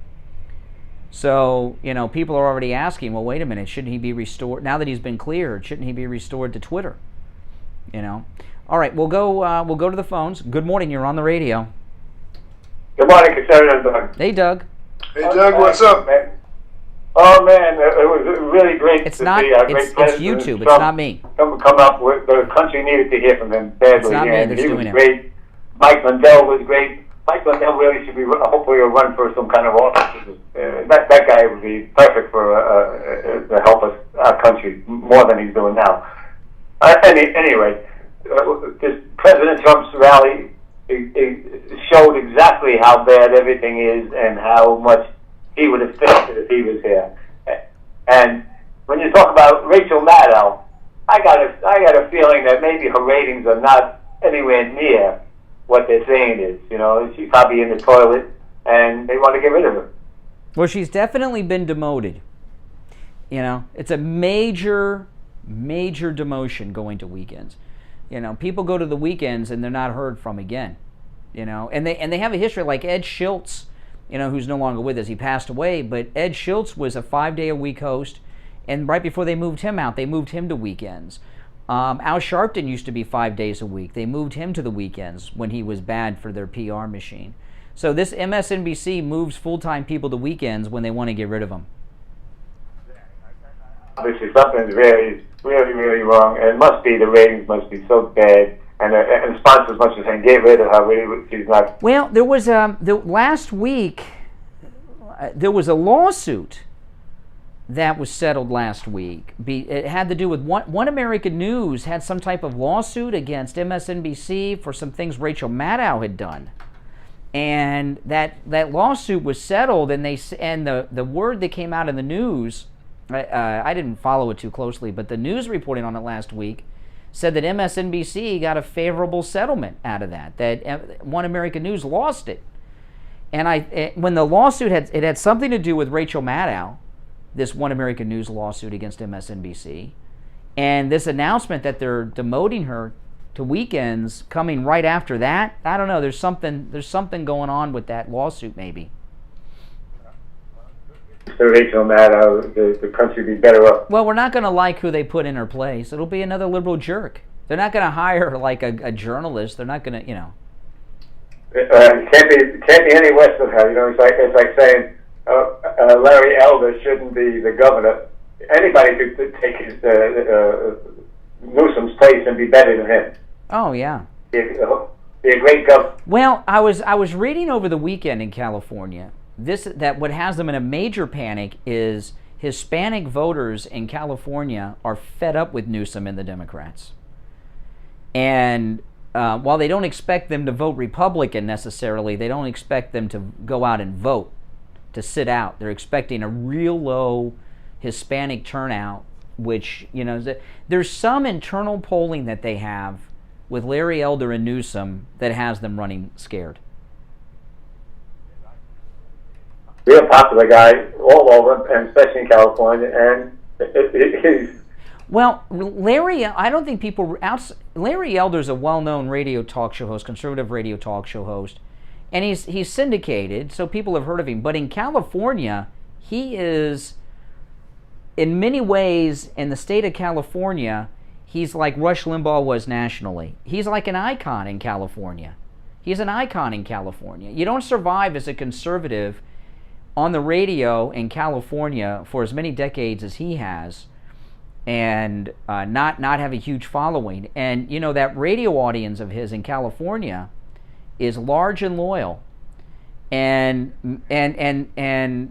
So, you know, people are already asking, well, wait a minute, shouldn't he be restored? Now that he's been cleared, shouldn't he be restored to Twitter? You know? All right, we'll go to the phones. Good morning, you're on the radio. Good morning, Conservative Doug. Hey, Doug. Hey, Doug, what's up? Man. Oh, man, it was really great It's to not, see our great it's president YouTube, it's Trump not me. come up with, the country needed to hear from him badly. It's not me and that's he doing was it. great. Mike Lindell was great. Mike Lindell really should be, hopefully, will run for some kind of office. That guy would be perfect for to help us, our country, more than he's doing now. Anyway, this President Trump's rally it showed exactly how bad everything is and how much he would have fixed it if he was here. And when you talk about Rachel Maddow, I got a feeling that maybe her ratings are not anywhere near what they're saying is. You know, she's probably in the toilet, and they want to get rid of her. Well, she's definitely been demoted. You know, it's a major demotion going to weekends. You know, people go to the weekends and they're not heard from again. You know, and they have a history like Ed Schultz, you know, who's no longer with us. He passed away, but Ed Schultz was a 5-day-a-week host, and right before they moved him out, they moved him to weekends. Al Sharpton used to be 5 days a week. They moved him to the weekends when he was bad for their PR machine. So this MSNBC moves full-time people to weekends when they want to get rid of them. Obviously, something's really wrong, and it must be the ratings must be so bad, and sponsors must be saying get rid of her. Really, she's not. Well, there was last week. There was a lawsuit that was settled last week. It had to do with One American News had some type of lawsuit against MSNBC for some things Rachel Maddow had done, and that lawsuit was settled. And the word that came out in the news. I didn't follow it too closely, but the news reporting on it last week said that MSNBC got a favorable settlement out of that. That One American News lost it, and when the lawsuit had something to do with Rachel Maddow, this One American News lawsuit against MSNBC, and this announcement that they're demoting her to weekends coming right after that. I don't know. There's something going on with that lawsuit, maybe. So Rachel Maddow, the country would be better off. Well, we're not going to like who they put in her place. It'll be another liberal jerk. They're not going to hire like a journalist. They're not going to, you know. Can't be any less of her. You know, it's like saying Larry Elder shouldn't be the governor. Anybody could take his Newsom's place and be better than him. Oh yeah. Be a great governor. Well, I was reading over the weekend in California. That what has them in a major panic is Hispanic voters in California are fed up with Newsom and the Democrats. And while they don't expect them to vote Republican necessarily, they don't expect them to go out and vote, to sit out. They're expecting a real low Hispanic turnout, which, you know, there's some internal polling that they have with Larry Elder and Newsom that has them running scared. Real popular guy all over, and especially in California, and well, Larry, I don't think Larry Elder's a well-known radio talk show host, conservative radio talk show host, and he's syndicated, so people have heard of him. But in California, he is, in many ways, in the state of California, he's like Rush Limbaugh was nationally. He's like an icon in California. He's an icon in California. You don't survive as a conservative on the radio in California for as many decades as he has, and not have a huge following. And you know, that radio audience of his in California is large and loyal, and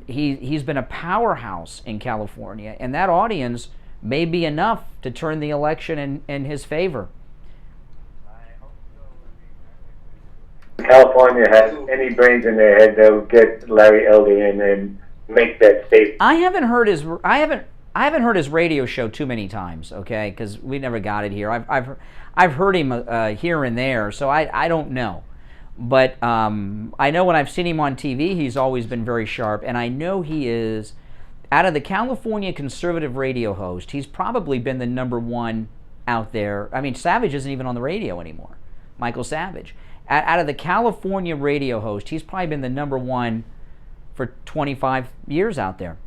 he's been a powerhouse in California, and that audience may be enough to turn the election in his favor. California has any brains in their head, they'll get Larry Elder in and make that state. I haven't heard his radio show too many times, okay? Because we never got it here. I've heard him here and there, so I don't know. But I know when I've seen him on TV, he's always been very sharp, and I know he is out of the California conservative radio host, he's probably been the number one out there. I mean, Savage isn't even on the radio anymore. Michael Savage. Out of the California radio host, he's probably been the number one for 25 years out there.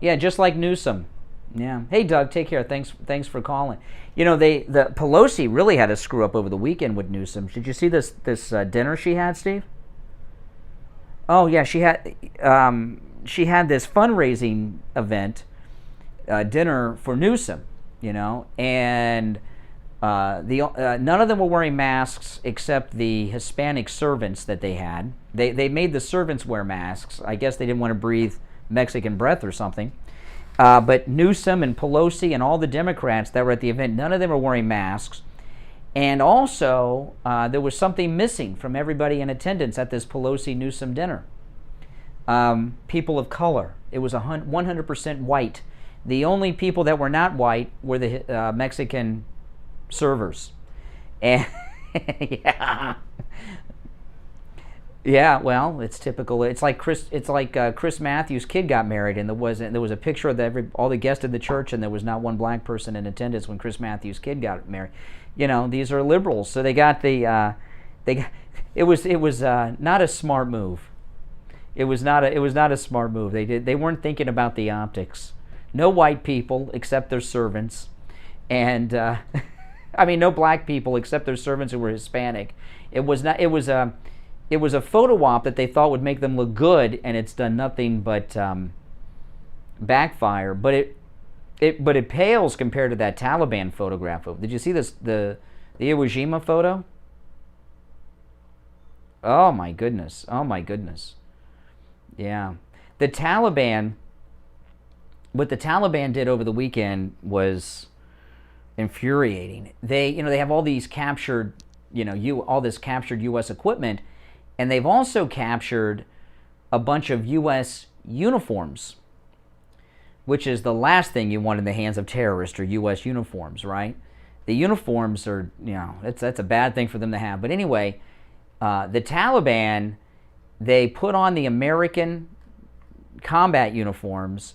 Yeah, just like Newsom. Yeah. Hey, Doug, take care. Thanks for calling. You know, the Pelosi really had a screw up over the weekend with Newsom. Did you see this dinner she had, Steve? Oh yeah, she had this fundraising event, dinner for Newsom. You know, and none of them were wearing masks except the Hispanic servants that they had. They made the servants wear masks. I guess they didn't want to breathe Mexican breath or something. But Newsom and Pelosi and all the Democrats that were at the event, none of them were wearing masks. And also, there was something missing from everybody in attendance at this Pelosi-Newsom dinner. People of color. It was 100% white. The only people that were not white were the Mexican servers. And yeah, well, it's typical. It's like Chris Matthews' kid got married, and there was a picture of all the guests in the church, and there was not one black person in attendance when Chris Matthews' kid got married. You know, these are liberals, so they got it was not a smart move. It was not a smart move. They weren't thinking about the optics. No white people except their servants, and I mean no black people except their servants who were Hispanic. It was a photo op that they thought would make them look good, and it's done nothing but backfire. But it pales compared to that Taliban photograph. Did you see this the Iwo Jima photo? Oh my goodness! Oh my goodness! Yeah, the Taliban. What the Taliban did over the weekend was infuriating. They have all these captured, all this captured U.S. equipment, and they've also captured a bunch of U.S. uniforms, which is the last thing you want in the hands of terrorists, or U.S. uniforms, right? The uniforms are, that's a bad thing for them to have. But anyway, the Taliban, they put on the American combat uniforms,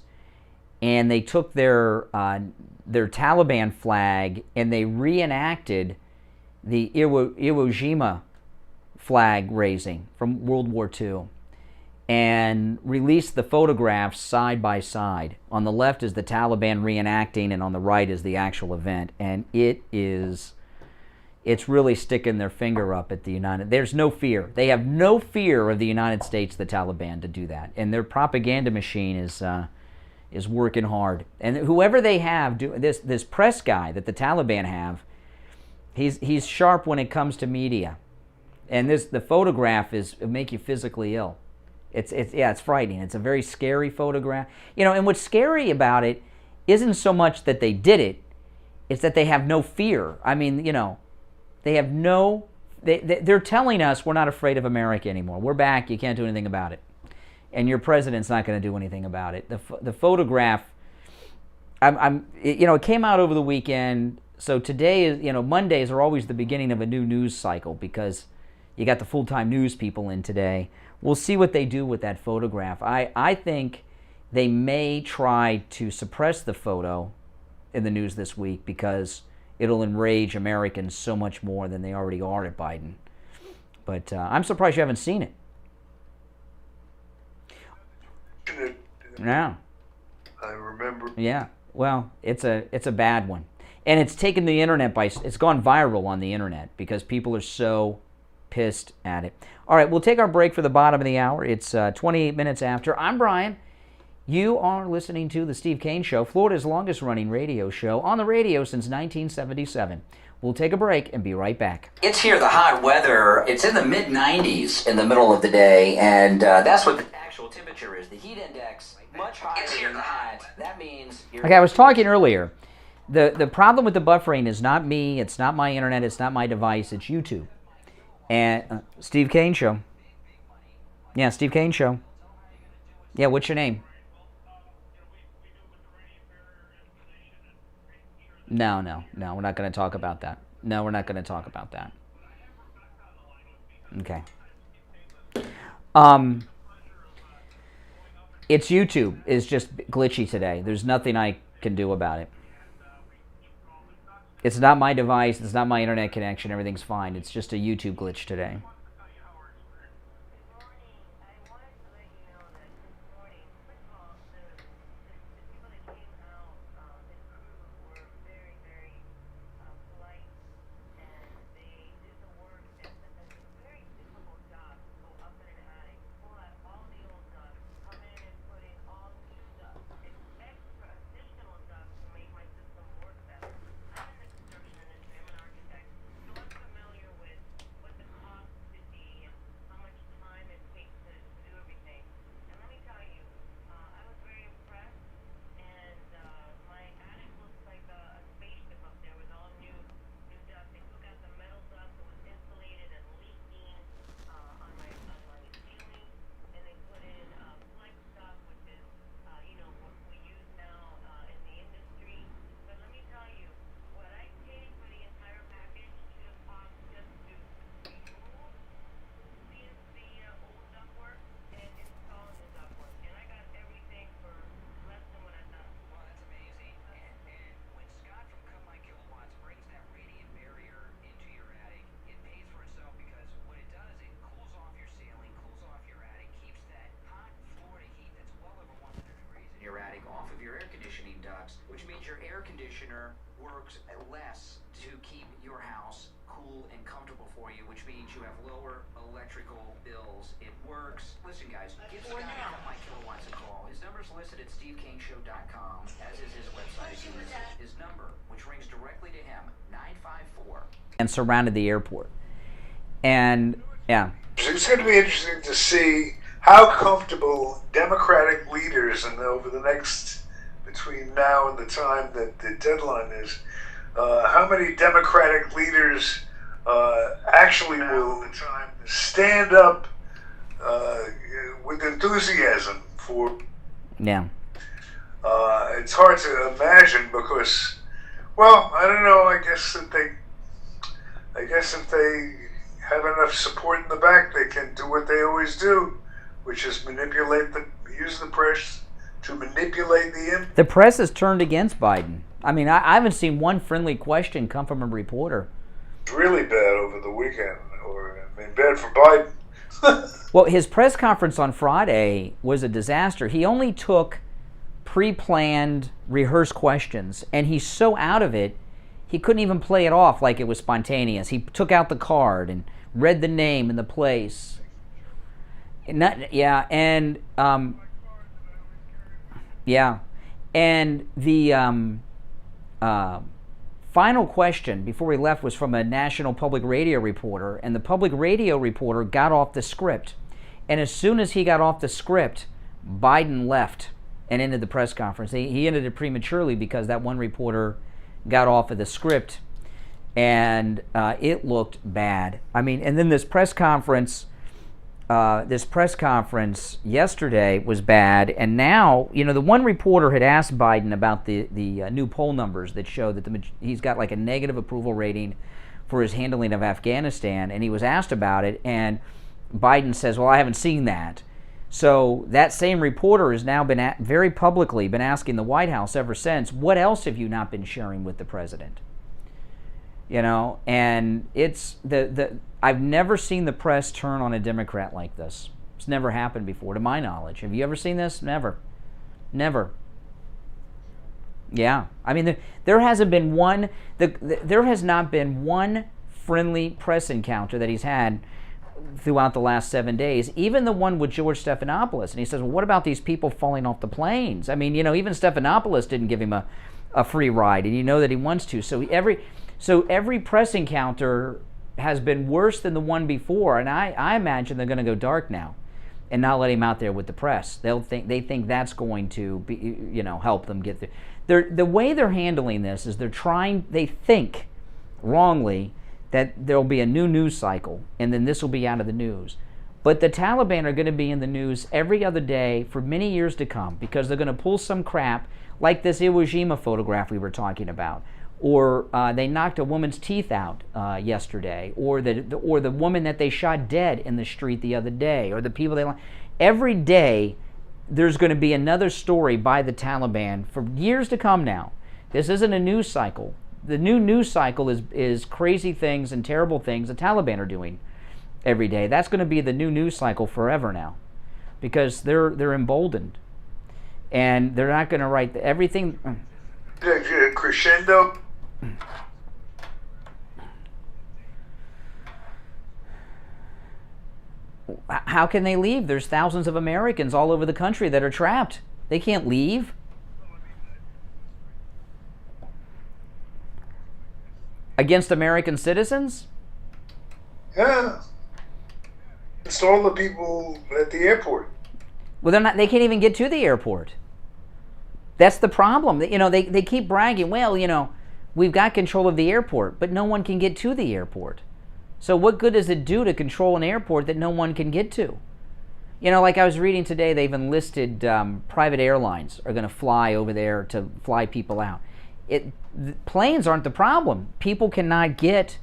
and they took their Taliban flag and they reenacted the Iwo Jima flag raising from World War II, and released the photographs side by side. On the left is the Taliban reenacting, and on the right is the actual event. And it's really sticking their finger up at the There's no fear. They have no fear of the United States, the Taliban, to do that. And their propaganda machine is working hard. And whoever they have, this press guy that the Taliban have, he's sharp when it comes to media. And the photograph it'll make you physically ill. It's frightening. It's a very scary photograph. And what's scary about it isn't so much that they did it, it's that they have no fear. I mean, they have they're telling us we're not afraid of America anymore. We're back, you can't do anything about it. And your president's not going to do anything about it. The photograph, it came out over the weekend. So today is, Mondays are always the beginning of a new news cycle because you got the full-time news people in today. We'll see what they do with that photograph. I think they may try to suppress the photo in the news this week because it'll enrage Americans so much more than they already are at Biden. But I'm surprised you haven't seen it. Yeah. I remember. Yeah. Well, it's a bad one. And it's taken the internet it's gone viral on the internet because people are so pissed at it. All right, we'll take our break for the bottom of the hour. It's 28 minutes after. I'm Brian. You are listening to The Steve Kane Show, Florida's longest running radio show, on the radio since 1977. We'll take a break and be right back. It's here, the hot weather. It's in the mid-90s in the middle of the day, and that's what the actual temperature is. The heat index, much higher than that. That means Okay, I was talking earlier. The problem with the buffering is not me, it's not my internet, it's not my device, it's YouTube. And Steve Kane Show. Yeah, Steve Kane Show. Yeah, what's your name? No, we're not going to talk about that. No, we're not going to talk about that. Okay. It's YouTube is just glitchy today. There's nothing I can do about it. It's not my device. It's not my internet connection. Everything's fine. It's just a YouTube glitch today. Which means your air conditioner works less to keep your house cool and comfortable for you, which means you have lower electrical bills. It works. Listen, guys, give Scott my kilowatts a call. His number is listed at SteveKaneShow.com, as is his website. His number, which rings directly to him, 954. And surrounded the airport. And, yeah. It's going to be interesting to see how comfortable Democratic leaders, and over the next, between now and the time that the deadline is, how many Democratic leaders actually will stand up with enthusiasm for. Yeah. It's hard to imagine because, well, I don't know. I guess if they have enough support in the back, they can do what they always do, which is use the press to manipulate the press has turned against Biden. I mean, I haven't seen one friendly question come from a reporter. It's really bad over the weekend, bad for Biden. Well, his press conference on Friday was a disaster. He only took pre-planned, rehearsed questions, and he's so out of it, he couldn't even play it off like it was spontaneous. He took out the card and read the name and the place. And the final question before he left was from a national public radio reporter, and the public radio reporter got off the script. And as soon as he got off the script, Biden left and ended the press conference. He ended it prematurely because that one reporter got off of the script, and it looked bad. I mean, and then this press conference yesterday was bad, and now, the one reporter had asked Biden about the new poll numbers that show that he's got like a negative approval rating for his handling of Afghanistan, and he was asked about it, and Biden says, well, I haven't seen that. So that same reporter has now been very publicly been asking the White House ever since, what else have you not been sharing with the president? And it's I've never seen the press turn on a Democrat like this. It's never happened before, to my knowledge. Have you ever seen this? Never. Yeah. I mean, there hasn't been one. There has not been one friendly press encounter that he's had throughout the last 7 days. Even the one with George Stephanopoulos, and he says, well, what about these people falling off the planes? I mean, even Stephanopoulos didn't give him a free ride, and that he wants to. So every press encounter has been worse than the one before, and I imagine they're going to go dark now and not let him out there with the press. They think that's going to be, help them get there. The way they're handling this is they think wrongly that there'll be a new news cycle and then this will be out of the news. But the Taliban are going to be in the news every other day for many years to come because they're going to pull some crap like this Iwo Jima photograph we were talking about, or they knocked a woman's teeth out yesterday, or the woman that they shot dead in the street the other day, or the people they every day there's going to be another story by the Taliban for years to come now. This isn't a news cycle. The new news cycle is crazy things and terrible things the Taliban are doing every day. That's going to be the new news cycle forever now, because they're emboldened, and they're not going to write everything. Crescendo. How can they leave? There's thousands of Americans all over the country that are trapped. They can't leave. Against American citizens? Yeah. It's all the people at the airport. Well, they can't even get to the airport. That's the problem. You know, they keep bragging, well, you know, we've got control of the airport, but no one can get to the airport. So what good does it do to control an airport that no one can get to? You know, like I was reading today, they've enlisted private airlines are going to fly over there to fly people out. Planes aren't the problem. People cannot get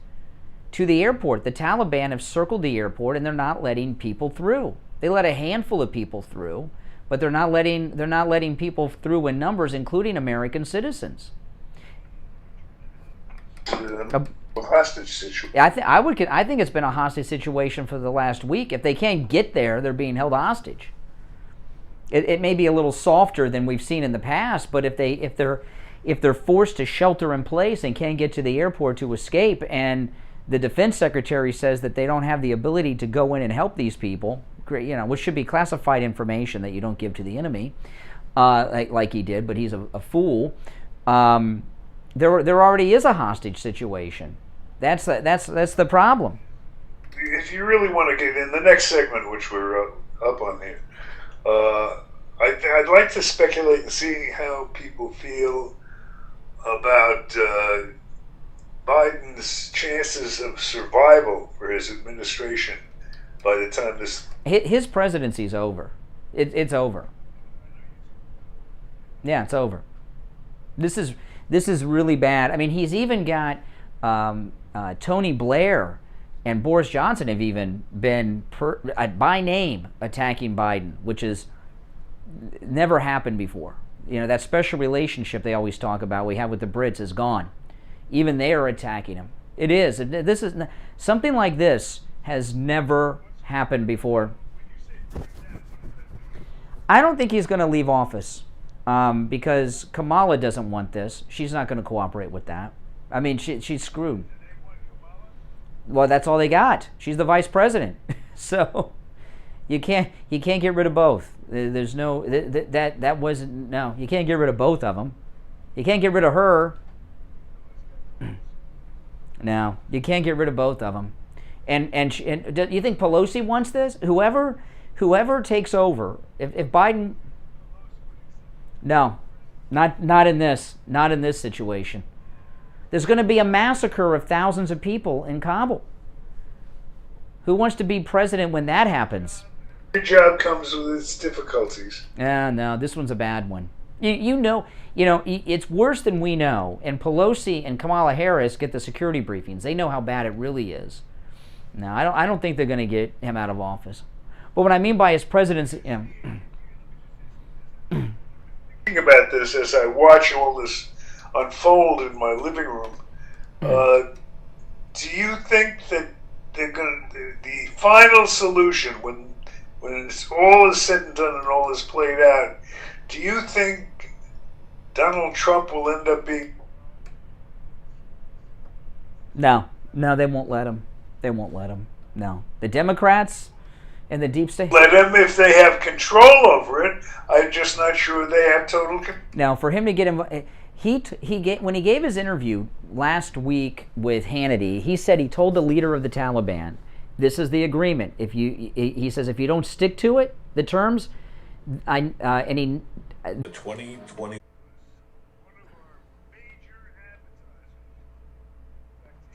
to the airport. The Taliban have circled the airport, and they're not letting people through. They let a handful of people through, but they're not letting people through in numbers, including American citizens. A hostage situation. I think it's been a hostage situation for the last week. If they can't get there, they're being held hostage. It may be a little softer than we've seen in the past, but if they're forced to shelter in place and can't get to the airport to escape, and the defense secretary says that they don't have the ability to go in and help these people, you know, which should be classified information that you don't give to the enemy, like he did, but he's a fool. There already is a hostage situation. That's the problem. If you really want to get in the next segment, which we're up on here, I'd like to speculate and see how people feel about Biden's chances of survival for his administration by the time his presidency's over. It's over. Yeah, it's over. This is really bad. I mean, he's even got Tony Blair and Boris Johnson have even been by name attacking Biden, which has never happened before. You know, that special relationship they always talk about we have with the Brits is gone. Even they are attacking him. It is. This is something like this has never happened before. I don't think he's going to leave office because Kamala doesn't want this. She's not going to cooperate with that. I mean, she's screwed. Well, that's all they got. She's the vice president, so you can't get rid of both. There's no that wasn't no. You can't get rid of both of them. You can't get rid of her. No, you can't get rid of both of them. And do you think Pelosi wants this? Whoever takes over, if Biden, no, not in this situation. There's going to be a massacre of thousands of people in Kabul. Who wants to be president when that happens? Your job comes with its difficulties. No, this one's a bad one. You know, it's worse than we know. And Pelosi and Kamala Harris get the security briefings. They know how bad it really is. No, I don't think they're going to get him out of office. But what I mean by his presidency, Thinking about this as I watch all this unfold in my living room, do you think that they're going to, the final solution when it's all is said and done and all is played out, do you think Donald Trump will end up being? No, they won't let him. They won't let him. No, the Democrats and the deep state. Let him if they have control over it. I'm just not sure they have total control. Now, for him to get him, when he gave his interview last week with Hannity, he said he told the leader of the Taliban, "This is the agreement. He says, if you don't stick to it, the terms, 2020."